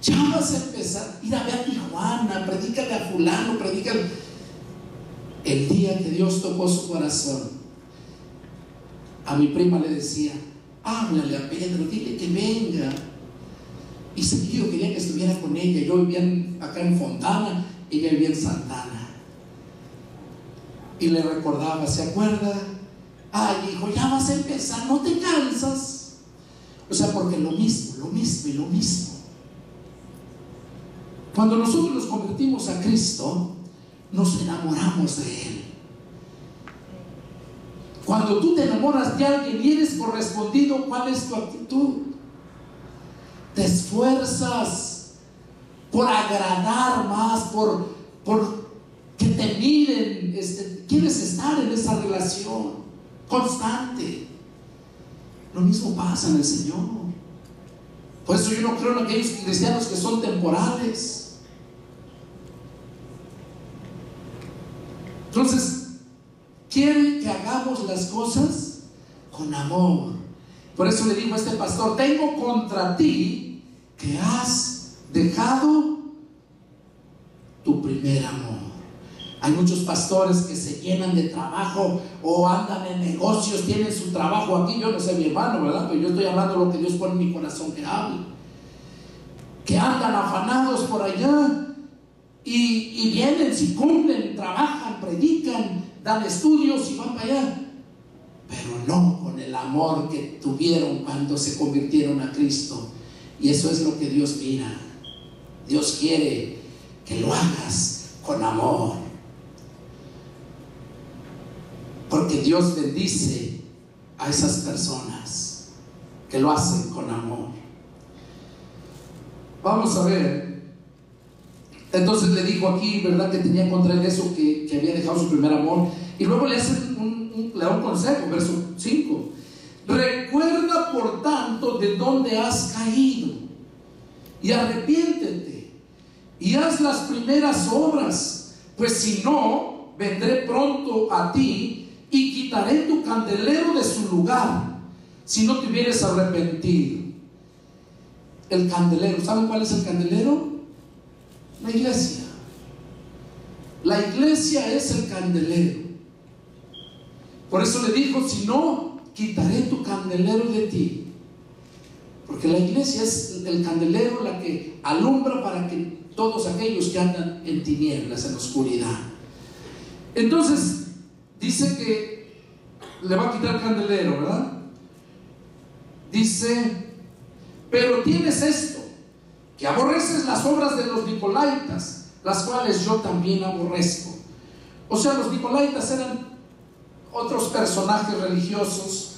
Ya vas a empezar. Ir a ver a Tijuana, predícale a fulano, predícale. El día que Dios tocó su corazón, a mi prima le decía: háblale a Pedro, dile que venga. Y seguido quería que estuviera con ella. Yo vivía acá en Fontana, ella vivía en Santana. Y le recordaba: ¿se acuerda? Ay, hijo, ya vas a empezar, no te cansas. O sea, porque lo mismo y lo mismo. Cuando nosotros nos convertimos a Cristo, nos enamoramos de Él. Cuando tú te enamoras de alguien y eres correspondido, ¿cuál es tu actitud? Te esfuerzas por agradar más, por que te miren. Quieres estar en esa relación constante. Lo mismo pasa en el Señor. Por eso yo no creo en aquellos cristianos que son temporales. Entonces, quiere que hagamos las cosas con amor. Por eso le digo a este pastor: tengo contra ti que has dejado tu primer amor. Hay muchos pastores que se llenan de trabajo o andan en negocios, tienen su trabajo aquí. Yo no sé, mi hermano, ¿verdad? Pero yo estoy hablando de lo que Dios pone en mi corazón que hable. Que andan afanados por allá. Y vienen, si cumplen, trabajan, predican, dan estudios y van para allá, pero no con el amor que tuvieron cuando se convirtieron a Cristo. Y eso es lo que Dios mira. Dios quiere que lo hagas con amor, porque Dios bendice a esas personas que lo hacen con amor. Vamos a ver. Entonces le dijo aquí, ¿verdad?, que tenía contra él eso, que había dejado su primer amor. Y luego le hace le da un consejo, verso 5. Recuerda, por tanto, de dónde has caído, y arrepiéntete, y haz las primeras obras, pues si no, vendré pronto a ti, y quitaré tu candelero de su lugar, si no te hubieres arrepentido. El candelero, ¿saben cuál es el candelero? La iglesia. La iglesia es el candelero. Por eso le dijo: si no, quitaré tu candelero de ti. Porque la iglesia es el candelero, la que alumbra para que todos aquellos que andan en tinieblas, en oscuridad. Entonces dice que le va a quitar el candelero, ¿verdad? Dice: pero tienes esto, que aborreces las obras de los nicolaitas, las cuales yo también aborrezco. O sea, los nicolaitas eran otros personajes religiosos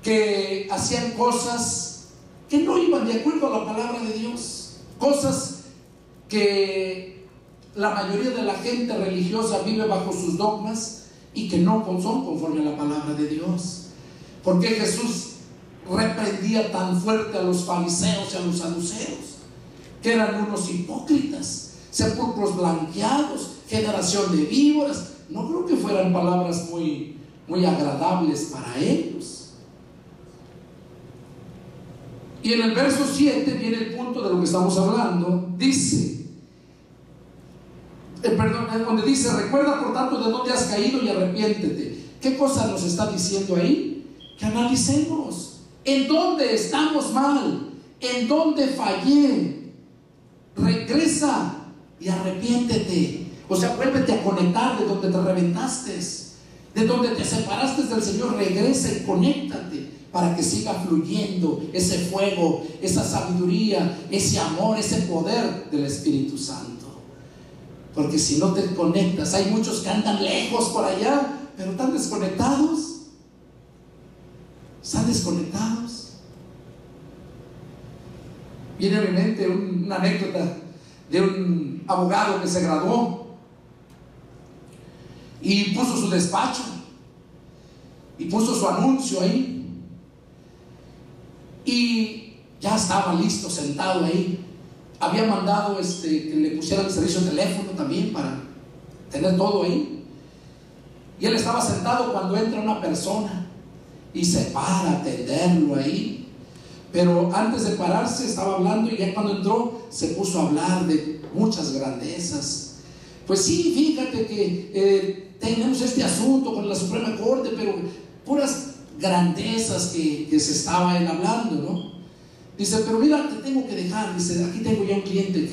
que hacían cosas que no iban de acuerdo a la palabra de Dios, cosas que la mayoría de la gente religiosa vive bajo sus dogmas y que no son conforme a la palabra de Dios. ¿Por qué Jesús reprendía tan fuerte a los fariseos y a los saduceos? Que eran unos hipócritas, sepulcros blanqueados, generación de víboras. no creo que fueran palabras muy agradables para ellos. Y en el verso 7 viene el punto de lo que estamos hablando. Dice, donde dice: recuerda por tanto de dónde has caído y arrepiéntete. ¿Qué cosa nos está diciendo ahí? Que analicemos en dónde estamos mal, en dónde fallé. Regresa y arrepiéntete. O sea, vuélvete a conectar de donde te reventaste, de donde te separaste del Señor. Regresa y conéctate para que siga fluyendo ese fuego, esa sabiduría, ese amor, ese poder del Espíritu Santo. Porque si no te conectas, hay muchos que andan lejos por allá, pero están desconectados. Están desconectados. Viene a mi mente una anécdota de un abogado que se graduó y puso su despacho y puso su anuncio ahí, y ya estaba listo, sentado ahí. Había mandado que le pusieran el servicio de teléfono también para tener todo ahí. Y él estaba sentado cuando entra una persona y se para a atenderlo ahí. Pero antes de pararse estaba hablando, y ya cuando entró se puso a hablar de muchas grandezas. Pues sí, fíjate que tenemos este asunto con la Suprema Corte, pero puras grandezas que se estaba él hablando, ¿no? Dice, pero mira, te tengo que dejar. Dice, aquí tengo ya un cliente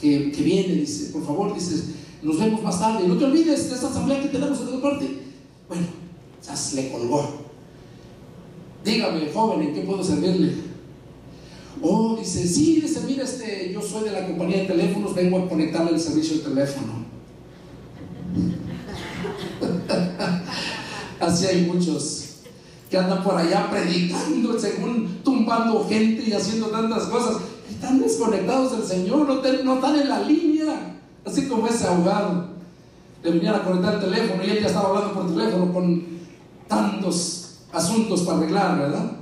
que viene. Dice, por favor, dice, nos vemos más tarde. No te olvides de esta asamblea que tenemos en otra parte. Bueno, ya se le colgó. Dígame, joven, ¿en qué puedo servirle? Oh, dice, sí, dice, mira, yo soy de la compañía de teléfonos, vengo a conectarle el servicio de teléfono. Así hay muchos que andan por allá predicando, según tumbando gente y haciendo tantas cosas. Están desconectados del Señor, no están en la línea. Así como ese abogado, le vinieron a conectar el teléfono y él ya estaba hablando por teléfono con tantos asuntos para arreglar, ¿verdad?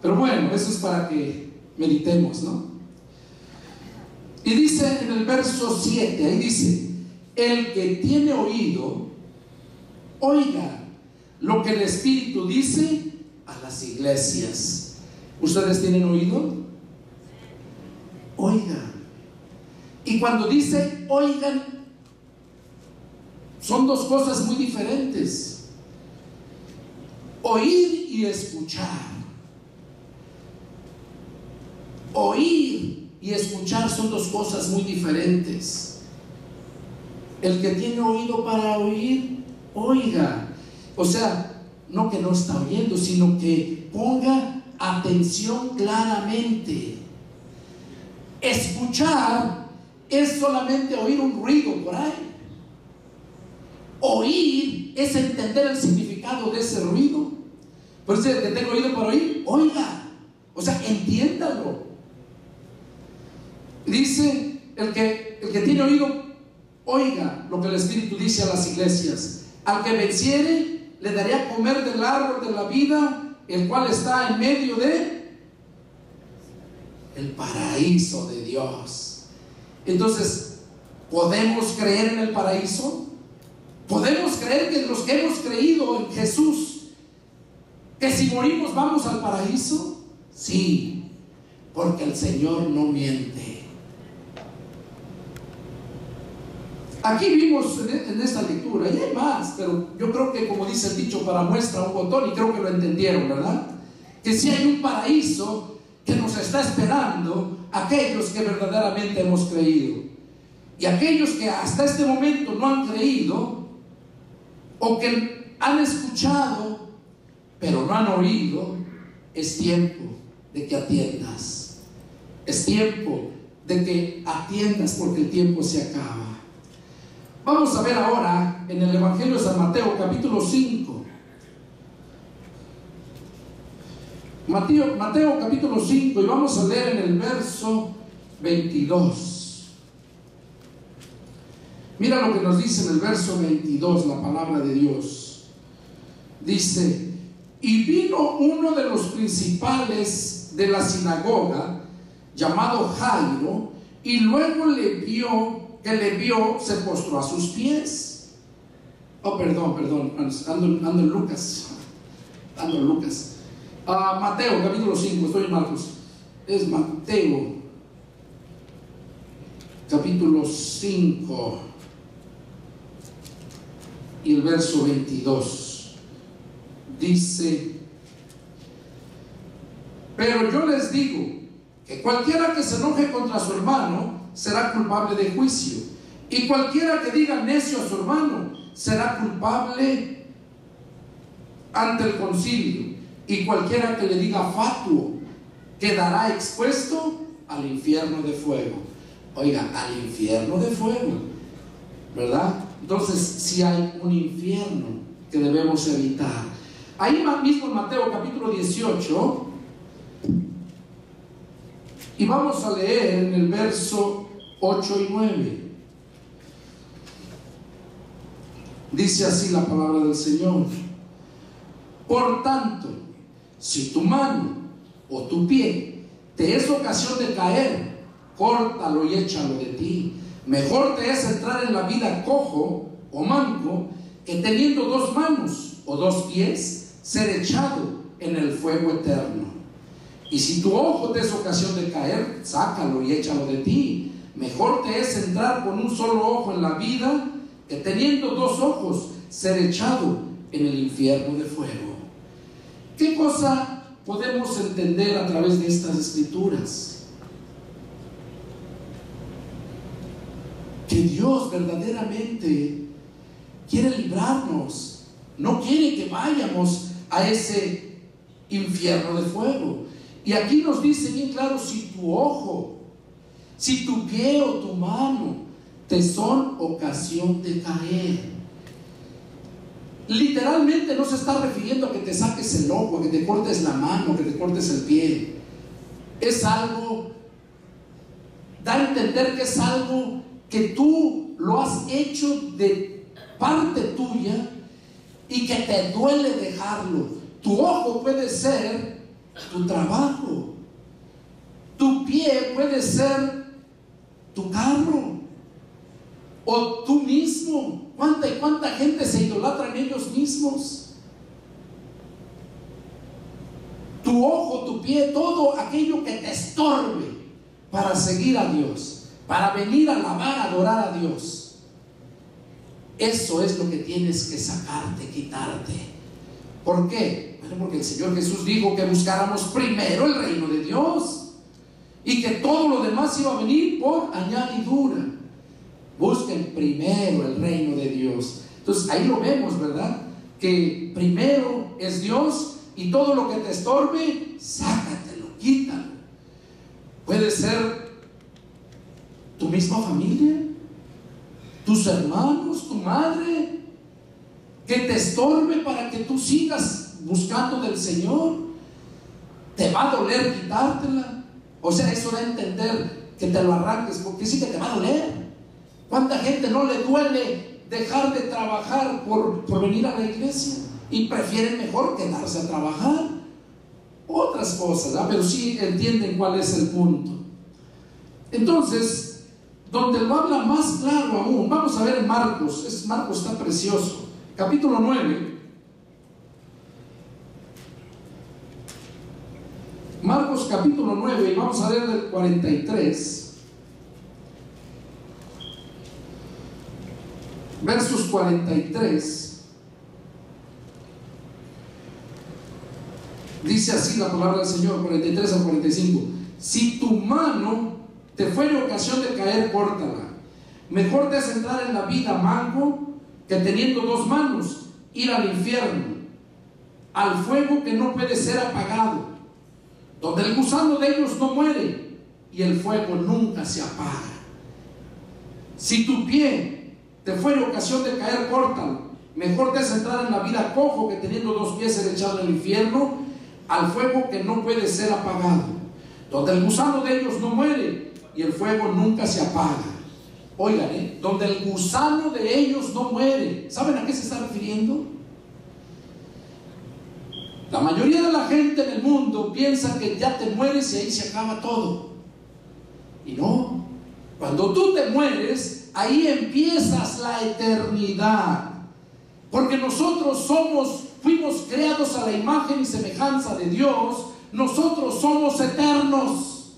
Pero bueno, eso es para que meditemos, ¿no? Y dice en el verso 7, ahí dice: el que tiene oído, oiga lo que el Espíritu dice a las iglesias. ¿Ustedes tienen oído? Oigan. Y cuando dice oigan, son dos cosas muy diferentes: oír y escuchar. Oír y escuchar son dos cosas muy diferentes. El que tiene oído para oír, oiga. O sea, no que no está oyendo, sino que ponga atención claramente. Escuchar es solamente oír un ruido por ahí. Oír es entender el significado de ese ruido. Por eso el que tengo oído para oír, oiga. O sea, entiéndalo. Dice, el que tiene oído, oiga lo que el Espíritu dice a las iglesias. Al que venciere, le daré a comer del árbol de la vida, el cual está en medio de el paraíso de Dios. Entonces, ¿podemos creer en el paraíso? ¿Podemos creer que los que hemos creído en Jesús, que si morimos vamos al paraíso? Sí, porque el Señor no miente. Aquí vimos en esta lectura, y hay más, pero yo creo que, como dice el dicho, para muestra un botón, y creo que lo entendieron, ¿verdad? Que si hay un paraíso que nos está esperando aquellos que verdaderamente hemos creído. Y aquellos que hasta este momento no han creído, o que han escuchado pero no han oído, es tiempo de que atiendas. Es tiempo de que atiendas, porque el tiempo se acaba. Vamos a ver ahora en el Evangelio de San Mateo, capítulo 5. Mateo capítulo 5, y vamos a leer en el verso 22. Mira lo que nos dice en el verso 22 la palabra de Dios. Dice: y vino uno de los principales de la sinagoga, llamado Jairo, y luego que le vio, se postró a sus pies Oh, perdón, ando en Lucas. Mateo, capítulo 5, estoy en Marcos. Es Mateo, capítulo 5, y el verso 22. Dice: pero yo les digo que cualquiera que se enoje contra su hermano será culpable de juicio, y cualquiera que diga necio a su hermano será culpable ante el concilio, y cualquiera que le diga fatuo quedará expuesto al infierno de fuego. Oiga, al infierno de fuego, ¿verdad? Entonces, si hay un infierno que debemos evitar. Ahí mismo en Mateo capítulo 18, y vamos a leer en el verso 8 y 9. Dice así la palabra del Señor: por tanto, si tu mano o tu pie te es ocasión de caer, córtalo y échalo de ti. Mejor te es entrar en la vida cojo o manco, que teniendo 2 manos o 2 pies, ser echado en el fuego eterno. Y si tu ojo te es ocasión de caer, sácalo y échalo de ti. Mejor te es entrar con un solo ojo en la vida, que teniendo 2 ojos, ser echado en el infierno de fuego. ¿Qué cosa podemos entender a través de estas escrituras? Que Dios verdaderamente quiere librarnos, no quiere que vayamos a ese infierno de fuego. Y aquí nos dice bien claro: si tu ojo, si tu pie o tu mano te son ocasión de caer. Literalmente no se está refiriendo a que te saques el ojo, a que te cortes la mano, que te cortes el pie. Es algo, da a entender que es algo que tú lo has hecho de parte tuya y que te duele dejarlo. Tu ojo puede ser tu trabajo, tu pie puede ser tu carro, o tú mismo. ¿Cuánta gente se idolatra en ellos mismos? Tu ojo, tu pie, todo aquello que te estorbe para seguir a Dios, para venir a alabar, a adorar a Dios. Eso es lo que tienes que sacarte, quitarte. ¿Por qué? Bueno, porque el Señor Jesús dijo que buscáramos primero el reino de Dios y que todo lo demás iba a venir por añadidura. Busquen primero el reino de Dios. Entonces ahí lo vemos, ¿verdad? Que primero es Dios, y todo lo que te estorbe, sácatelo, quítalo. Puede ser tu misma familia, tus hermanos, tu madre, que te estorbe para que tú sigas buscando del Señor. Te va a doler quitártela. O sea, eso da a entender que te lo arranques, porque sí que te va a doler. ¿Cuánta gente no le duele dejar de trabajar por venir a la iglesia? Y prefieren mejor quedarse a trabajar. Otras cosas, ¿verdad? Pero sí entienden cuál es el punto. Entonces, donde lo habla más claro aún, vamos a ver en Marcos. Marcos está precioso. Capítulo 9. Marcos capítulo 9, y vamos a leer del 43. Versos 43, dice así la palabra del Señor, 43 al 45: si tu mano te fuere ocasión de caer, córtala. Mejor te es entrar en la vida manco, que teniendo 2 manos, ir al infierno, al fuego que no puede ser apagado, donde el gusano de ellos no muere y el fuego nunca se apaga. Si tu pie te fuere ocasión de caer, córtalo. Mejor te es entrar en la vida cojo, que teniendo 2 pies ser echado al infierno, al fuego que no puede ser apagado, donde el gusano de ellos no muere y el fuego nunca se apaga. Oigan, donde el gusano de ellos no muere. ¿Saben a qué se está refiriendo? La mayoría de la gente en el mundo piensa que ya te mueres y ahí se acaba todo. Y no, cuando tú te mueres, ahí empiezas la eternidad. Porque nosotros fuimos creados a la imagen y semejanza de Dios. Nosotros somos eternos.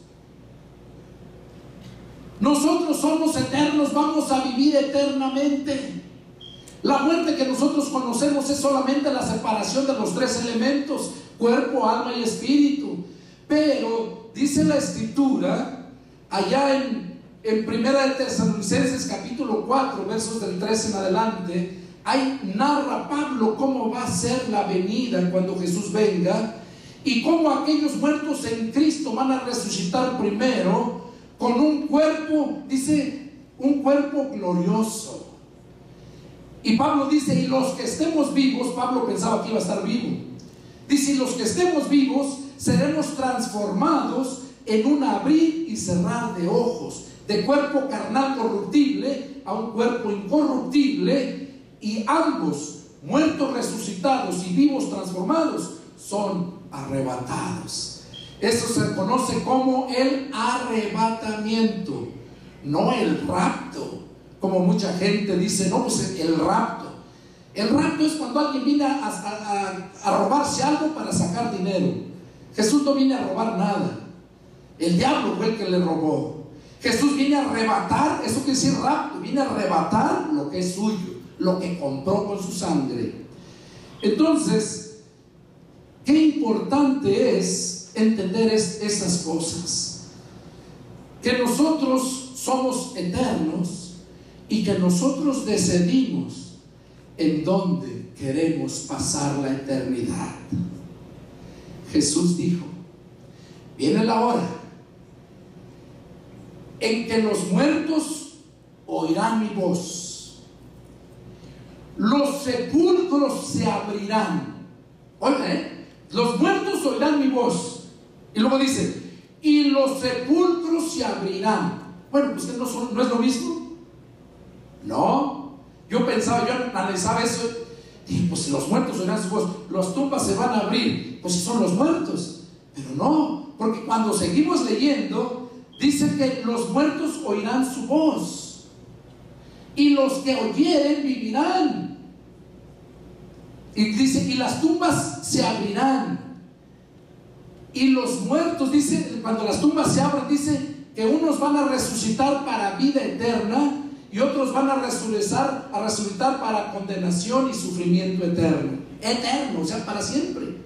Nosotros somos eternos, vamos a vivir eternamente. La muerte que nosotros conocemos es solamente la separación de los tres elementos: cuerpo, alma y espíritu. Pero dice la Escritura allá en Primera de Tesalonicenses capítulo 4 versos del 13 en adelante, ahí narra Pablo cómo va a ser la venida cuando Jesús venga, y cómo aquellos muertos en Cristo van a resucitar primero con un cuerpo, dice, un cuerpo glorioso. Y Pablo dice, y los que estemos vivos, Pablo pensaba que iba a estar vivo, dice, y los que estemos vivos seremos transformados en un abrir y cerrar de ojos, de cuerpo carnal corruptible a un cuerpo incorruptible, y ambos, muertos resucitados y vivos transformados, son arrebatados. Eso se conoce como el arrebatamiento, no el rapto, como mucha gente dice. No, pues el rapto. El rapto es cuando alguien viene a robarse algo para sacar dinero. Jesús no viene a robar nada. El diablo fue el que le robó. Jesús viene a arrebatar, eso quiere decir rapto, viene a arrebatar lo que es suyo, lo que compró con su sangre. Entonces, qué importante es entender esas cosas, que nosotros somos eternos y que nosotros decidimos en dónde queremos pasar la eternidad. Jesús dijo, viene la hora en que los muertos oirán mi voz, los sepulcros se abrirán. Oigan, los muertos oirán mi voz. Y luego dice, y los sepulcros se abrirán. Bueno, pues no es lo mismo. No, yo analizaba eso. Dije, pues si los muertos oirán su voz, las tumbas se van a abrir, pues si son los muertos. Pero no, porque cuando seguimos leyendo, dice que los muertos oirán su voz, y los que oyeren vivirán. Y dice, y las tumbas se abrirán, y los muertos, dice, cuando las tumbas se abran, dice que unos van a resucitar para vida eterna, y otros van a resucitar para condenación y sufrimiento eterno, o sea, para siempre.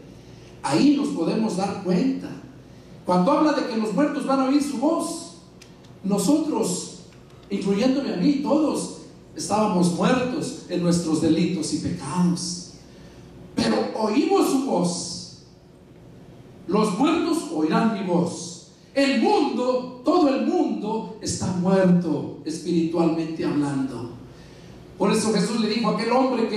Ahí nos podemos dar cuenta. Cuando habla de que los muertos van a oír su voz, nosotros, incluyéndome a mí, todos estábamos muertos en nuestros delitos y pecados, pero oímos su voz. Los muertos oirán mi voz. El mundo, todo el mundo está muerto espiritualmente hablando. Por eso Jesús le dijo a aquel hombre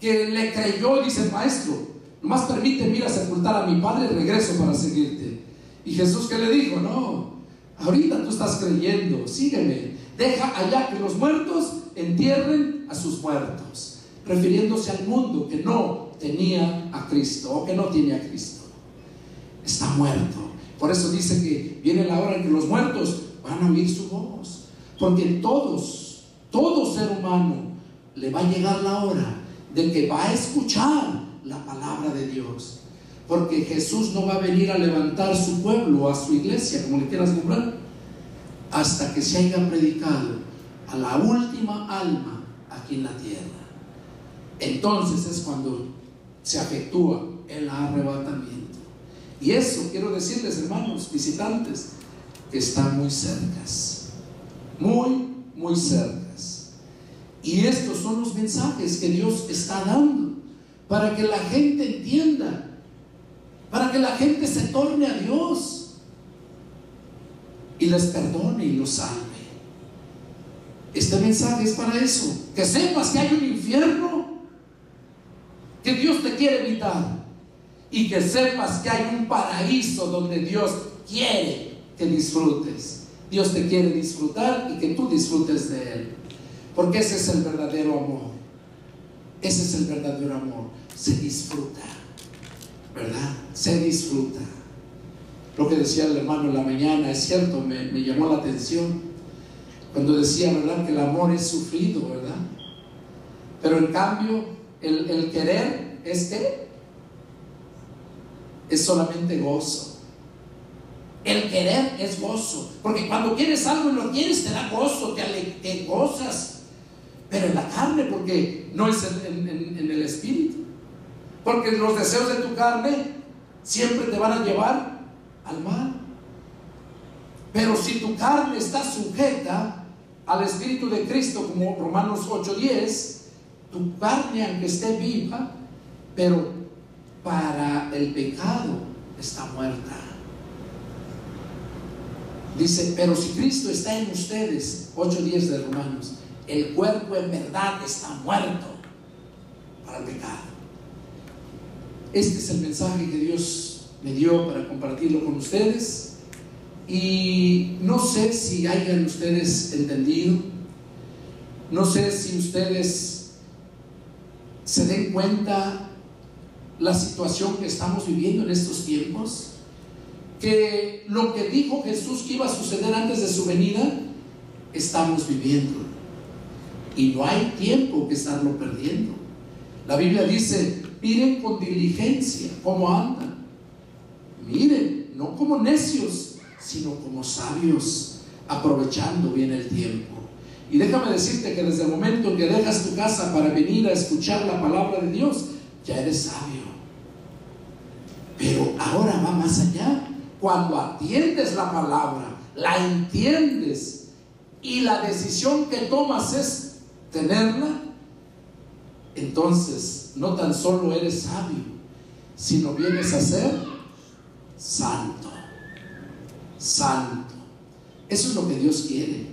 que le creyó, dice, maestro, nomás permíteme ir a sepultar a mi padre y regreso para seguirte. Y Jesús, ¿qué le dijo? No, ahorita tú estás creyendo, sígueme, deja allá que los muertos entierren a sus muertos, refiriéndose al mundo que no tenía a Cristo, o que no tiene a Cristo. Está muerto. Por eso dice que viene la hora en que los muertos van a oír su voz, porque todo ser humano le va a llegar la hora de que va a escuchar la palabra de Dios, porque Jesús no va a venir a levantar su pueblo o a su iglesia, como le quieras nombrar, hasta que se haya predicado a la última alma aquí en la tierra. Entonces es cuando se efectúa el arrebatamiento. Y eso quiero decirles, hermanos visitantes, que están muy cercas, muy cercas. Y estos son los mensajes que Dios está dando para que la gente entienda, para que la gente se torne a Dios y les perdone y los salve. Este mensaje es para eso, que sepas que hay un infierno que Dios te quiere evitar, y que sepas que hay un paraíso donde Dios quiere que disfrutes. Dios te quiere disfrutar y que tú disfrutes de Él, porque ese es el verdadero amor. Ese es el verdadero amor. Se disfruta, ¿verdad? Se disfruta. Lo que decía el hermano en la mañana es cierto, me llamó la atención cuando decía, ¿verdad?, que el amor es sufrido, ¿verdad? Pero en cambio, el querer es ¿qué? Es solamente gozo. El querer es gozo, porque cuando quieres algo y lo quieres, te da gozo, te gozas. Pero en la carne, porque no es en el espíritu. Porque los deseos de tu carne siempre te van a llevar al mal. Pero si tu carne está sujeta al Espíritu de Cristo, como Romanos 8:10, tu carne, aunque esté viva, pero para el pecado está muerta. Dice, pero si Cristo está en ustedes, 8:10 de Romanos, el cuerpo en verdad está muerto para el pecado. Este es el mensaje que Dios me dio para compartirlo con ustedes. Y no sé si hayan ustedes entendido, no sé si ustedes se den cuenta la situación que estamos viviendo en estos tiempos, que lo que dijo Jesús que iba a suceder antes de su venida, estamos viviendo, y no hay tiempo que estarlo perdiendo. La Biblia dice, miren con diligencia cómo andan, miren, no como necios, sino como sabios, aprovechando bien el tiempo. Y déjame decirte que desde el momento en que dejas tu casa para venir a escuchar la palabra de Dios, ya eres sabio. Pero ahora va más allá. Cuando atiendes la palabra, la entiendes, y la decisión que tomas es tenerla, entonces no tan solo eres sabio, sino vienes a ser santo. Santo. Eso es lo que Dios quiere,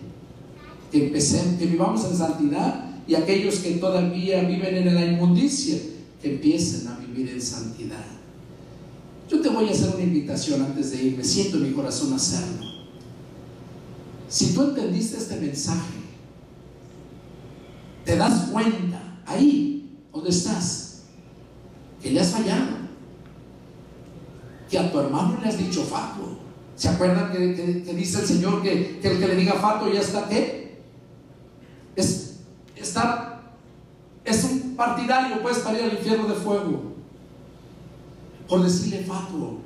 que empecemos, que vivamos en santidad, y aquellos que todavía viven en la inmundicia, que empiecen a vivir en santidad. Yo te voy a hacer una invitación antes de irme, siento en mi corazón hacerlo. Si tú entendiste este mensaje, te das cuenta ahí donde estás que le has fallado, que a tu hermano le has dicho fatuo. ¿Se acuerdan que dice el Señor que el que le diga fatuo ya está ¿qué? Es un partidario, pues, para ir al infierno de fuego, por decirle fatuo,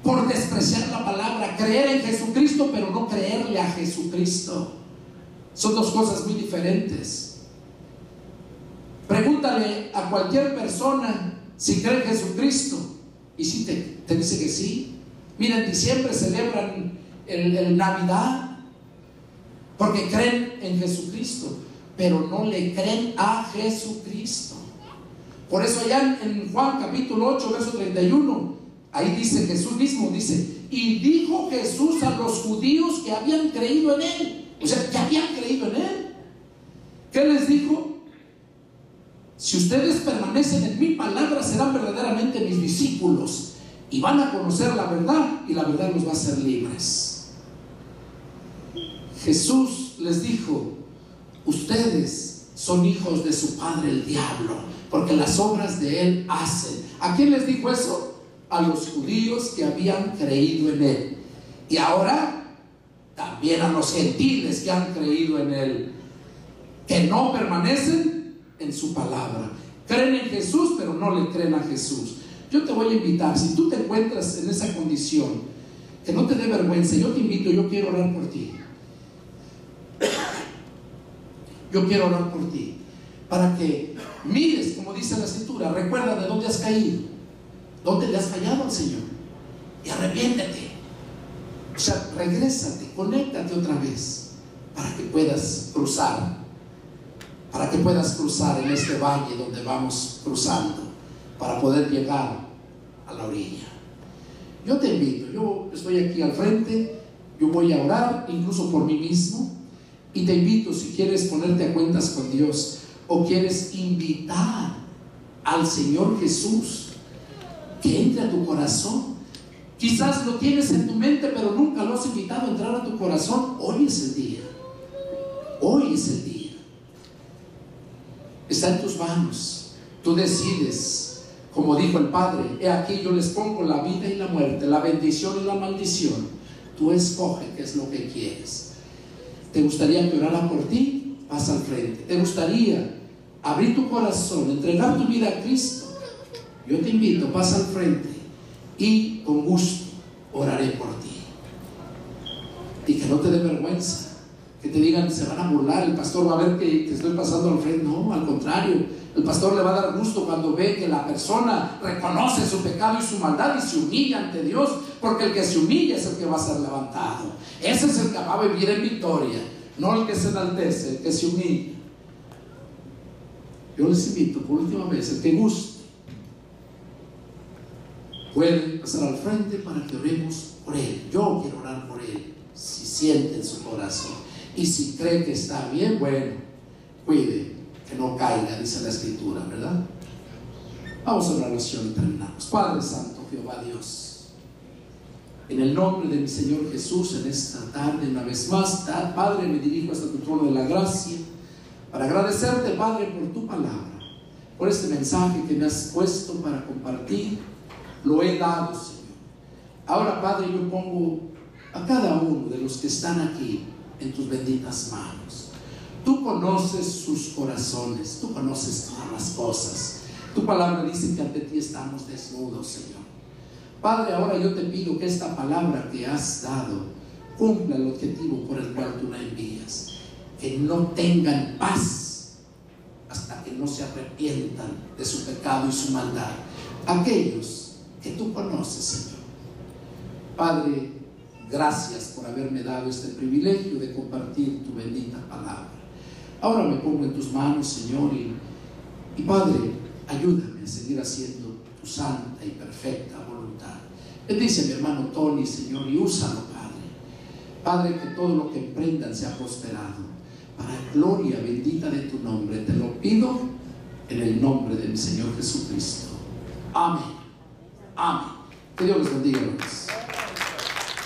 por despreciar la palabra. Creer en Jesucristo pero no creerle a Jesucristo son dos cosas muy diferentes. Pregúntale a cualquier persona si cree en Jesucristo, y si te dice que sí. Mira, en diciembre celebran el Navidad porque creen en Jesucristo, pero no le creen a Jesucristo. Por eso allá en Juan capítulo 8 verso 31, ahí dice, Jesús mismo dice, y dijo Jesús a los judíos que habían creído en él, o sea, que habían creído en él. ¿Qué les dijo? Si ustedes permanecen en mi palabra, serán verdaderamente mis discípulos, y van a conocer la verdad, y la verdad los va a hacer libres. Jesús les dijo, ustedes son hijos de su padre el diablo, porque las obras de él hacen. ¿A quién les dijo eso? A los judíos que habían creído en él, y ahora también a los gentiles que han creído en él, que no permanecen en su palabra. Creen en Jesús pero no le creen a Jesús. Yo te voy a invitar, si tú te encuentras en esa condición, que no te dé vergüenza, yo te invito, yo quiero orar por ti. Yo quiero orar por ti, para que mires, como dice la Escritura, recuerda de dónde has caído, dónde le has fallado al Señor, y arrepiéntete. O sea, regrésate, conéctate otra vez, para que puedas cruzar, en este valle donde vamos cruzando, para poder llegar a la orilla. Yo te invito, yo estoy aquí al frente, yo voy a orar incluso por mí mismo, y te invito, si quieres ponerte a cuentas con Dios, o quieres invitar al Señor Jesús que entre a tu corazón. Quizás lo tienes en tu mente pero nunca lo has invitado a entrar a tu corazón. Hoy es el día, hoy es el día. Está en tus manos, tú decides. Como dijo el Padre, he aquí yo les pongo la vida y la muerte, la bendición y la maldición. Tú escoge qué es lo que quieres. ¿Te gustaría que orara por ti? pasa al frente. ¿Te gustaría abrir tu corazón, entregar tu vida a Cristo? Yo te invito, pasa al frente y con gusto oraré por ti. Y que no te dé vergüenza, que te digan, se van a burlar, el pastor va a ver que estoy pasando al frente. No, al contrario, el pastor le va a dar gusto cuando ve que la persona reconoce su pecado y su maldad y se humilla ante Dios, porque el que se humilla es el que va a ser levantado. Ese es el que va a vivir en victoria, no el que se enaltece, el que se humilla. Yo les invito por última vez, el que guste puede pasar al frente para que oremos por él. Yo quiero orar por él, si siente en su corazón. Y si cree que está bien, bueno, cuide que no caiga, dice la Escritura, ¿verdad? Vamos a una oración y terminamos. Padre Santo, Jehová Dios, en el nombre de mi Señor Jesús, en esta tarde, una vez más, Padre, me dirijo hasta tu trono de la gracia para agradecerte, Padre, por tu palabra, por este mensaje que me has puesto para compartir. Lo he dado, Señor. Ahora, Padre, yo pongo a cada uno de los que están aquí en tus benditas manos. Tú conoces sus corazones, tú conoces todas las cosas. Tu palabra dice que ante ti estamos desnudos, Señor. Padre, ahora yo te pido que esta palabra que has dado cumpla el objetivo por el cual tú la envías. Que no tengan paz hasta que no se arrepientan de su pecado y su maldad. Aquellos que tú conoces, Señor. Padre, gracias por haberme dado este privilegio de compartir tu bendita palabra. Ahora me pongo en tus manos, Señor, y Padre, ayúdame a seguir haciendo tu santa y perfecta voluntad. Bendice a mi hermano Tony, Señor, y úsalo, Padre. Padre, que todo lo que emprendan sea prosperado para gloria bendita de tu nombre. Te lo pido en el nombre de mi Señor Jesucristo. Amén. Amén. Que Dios les bendiga, hermanos.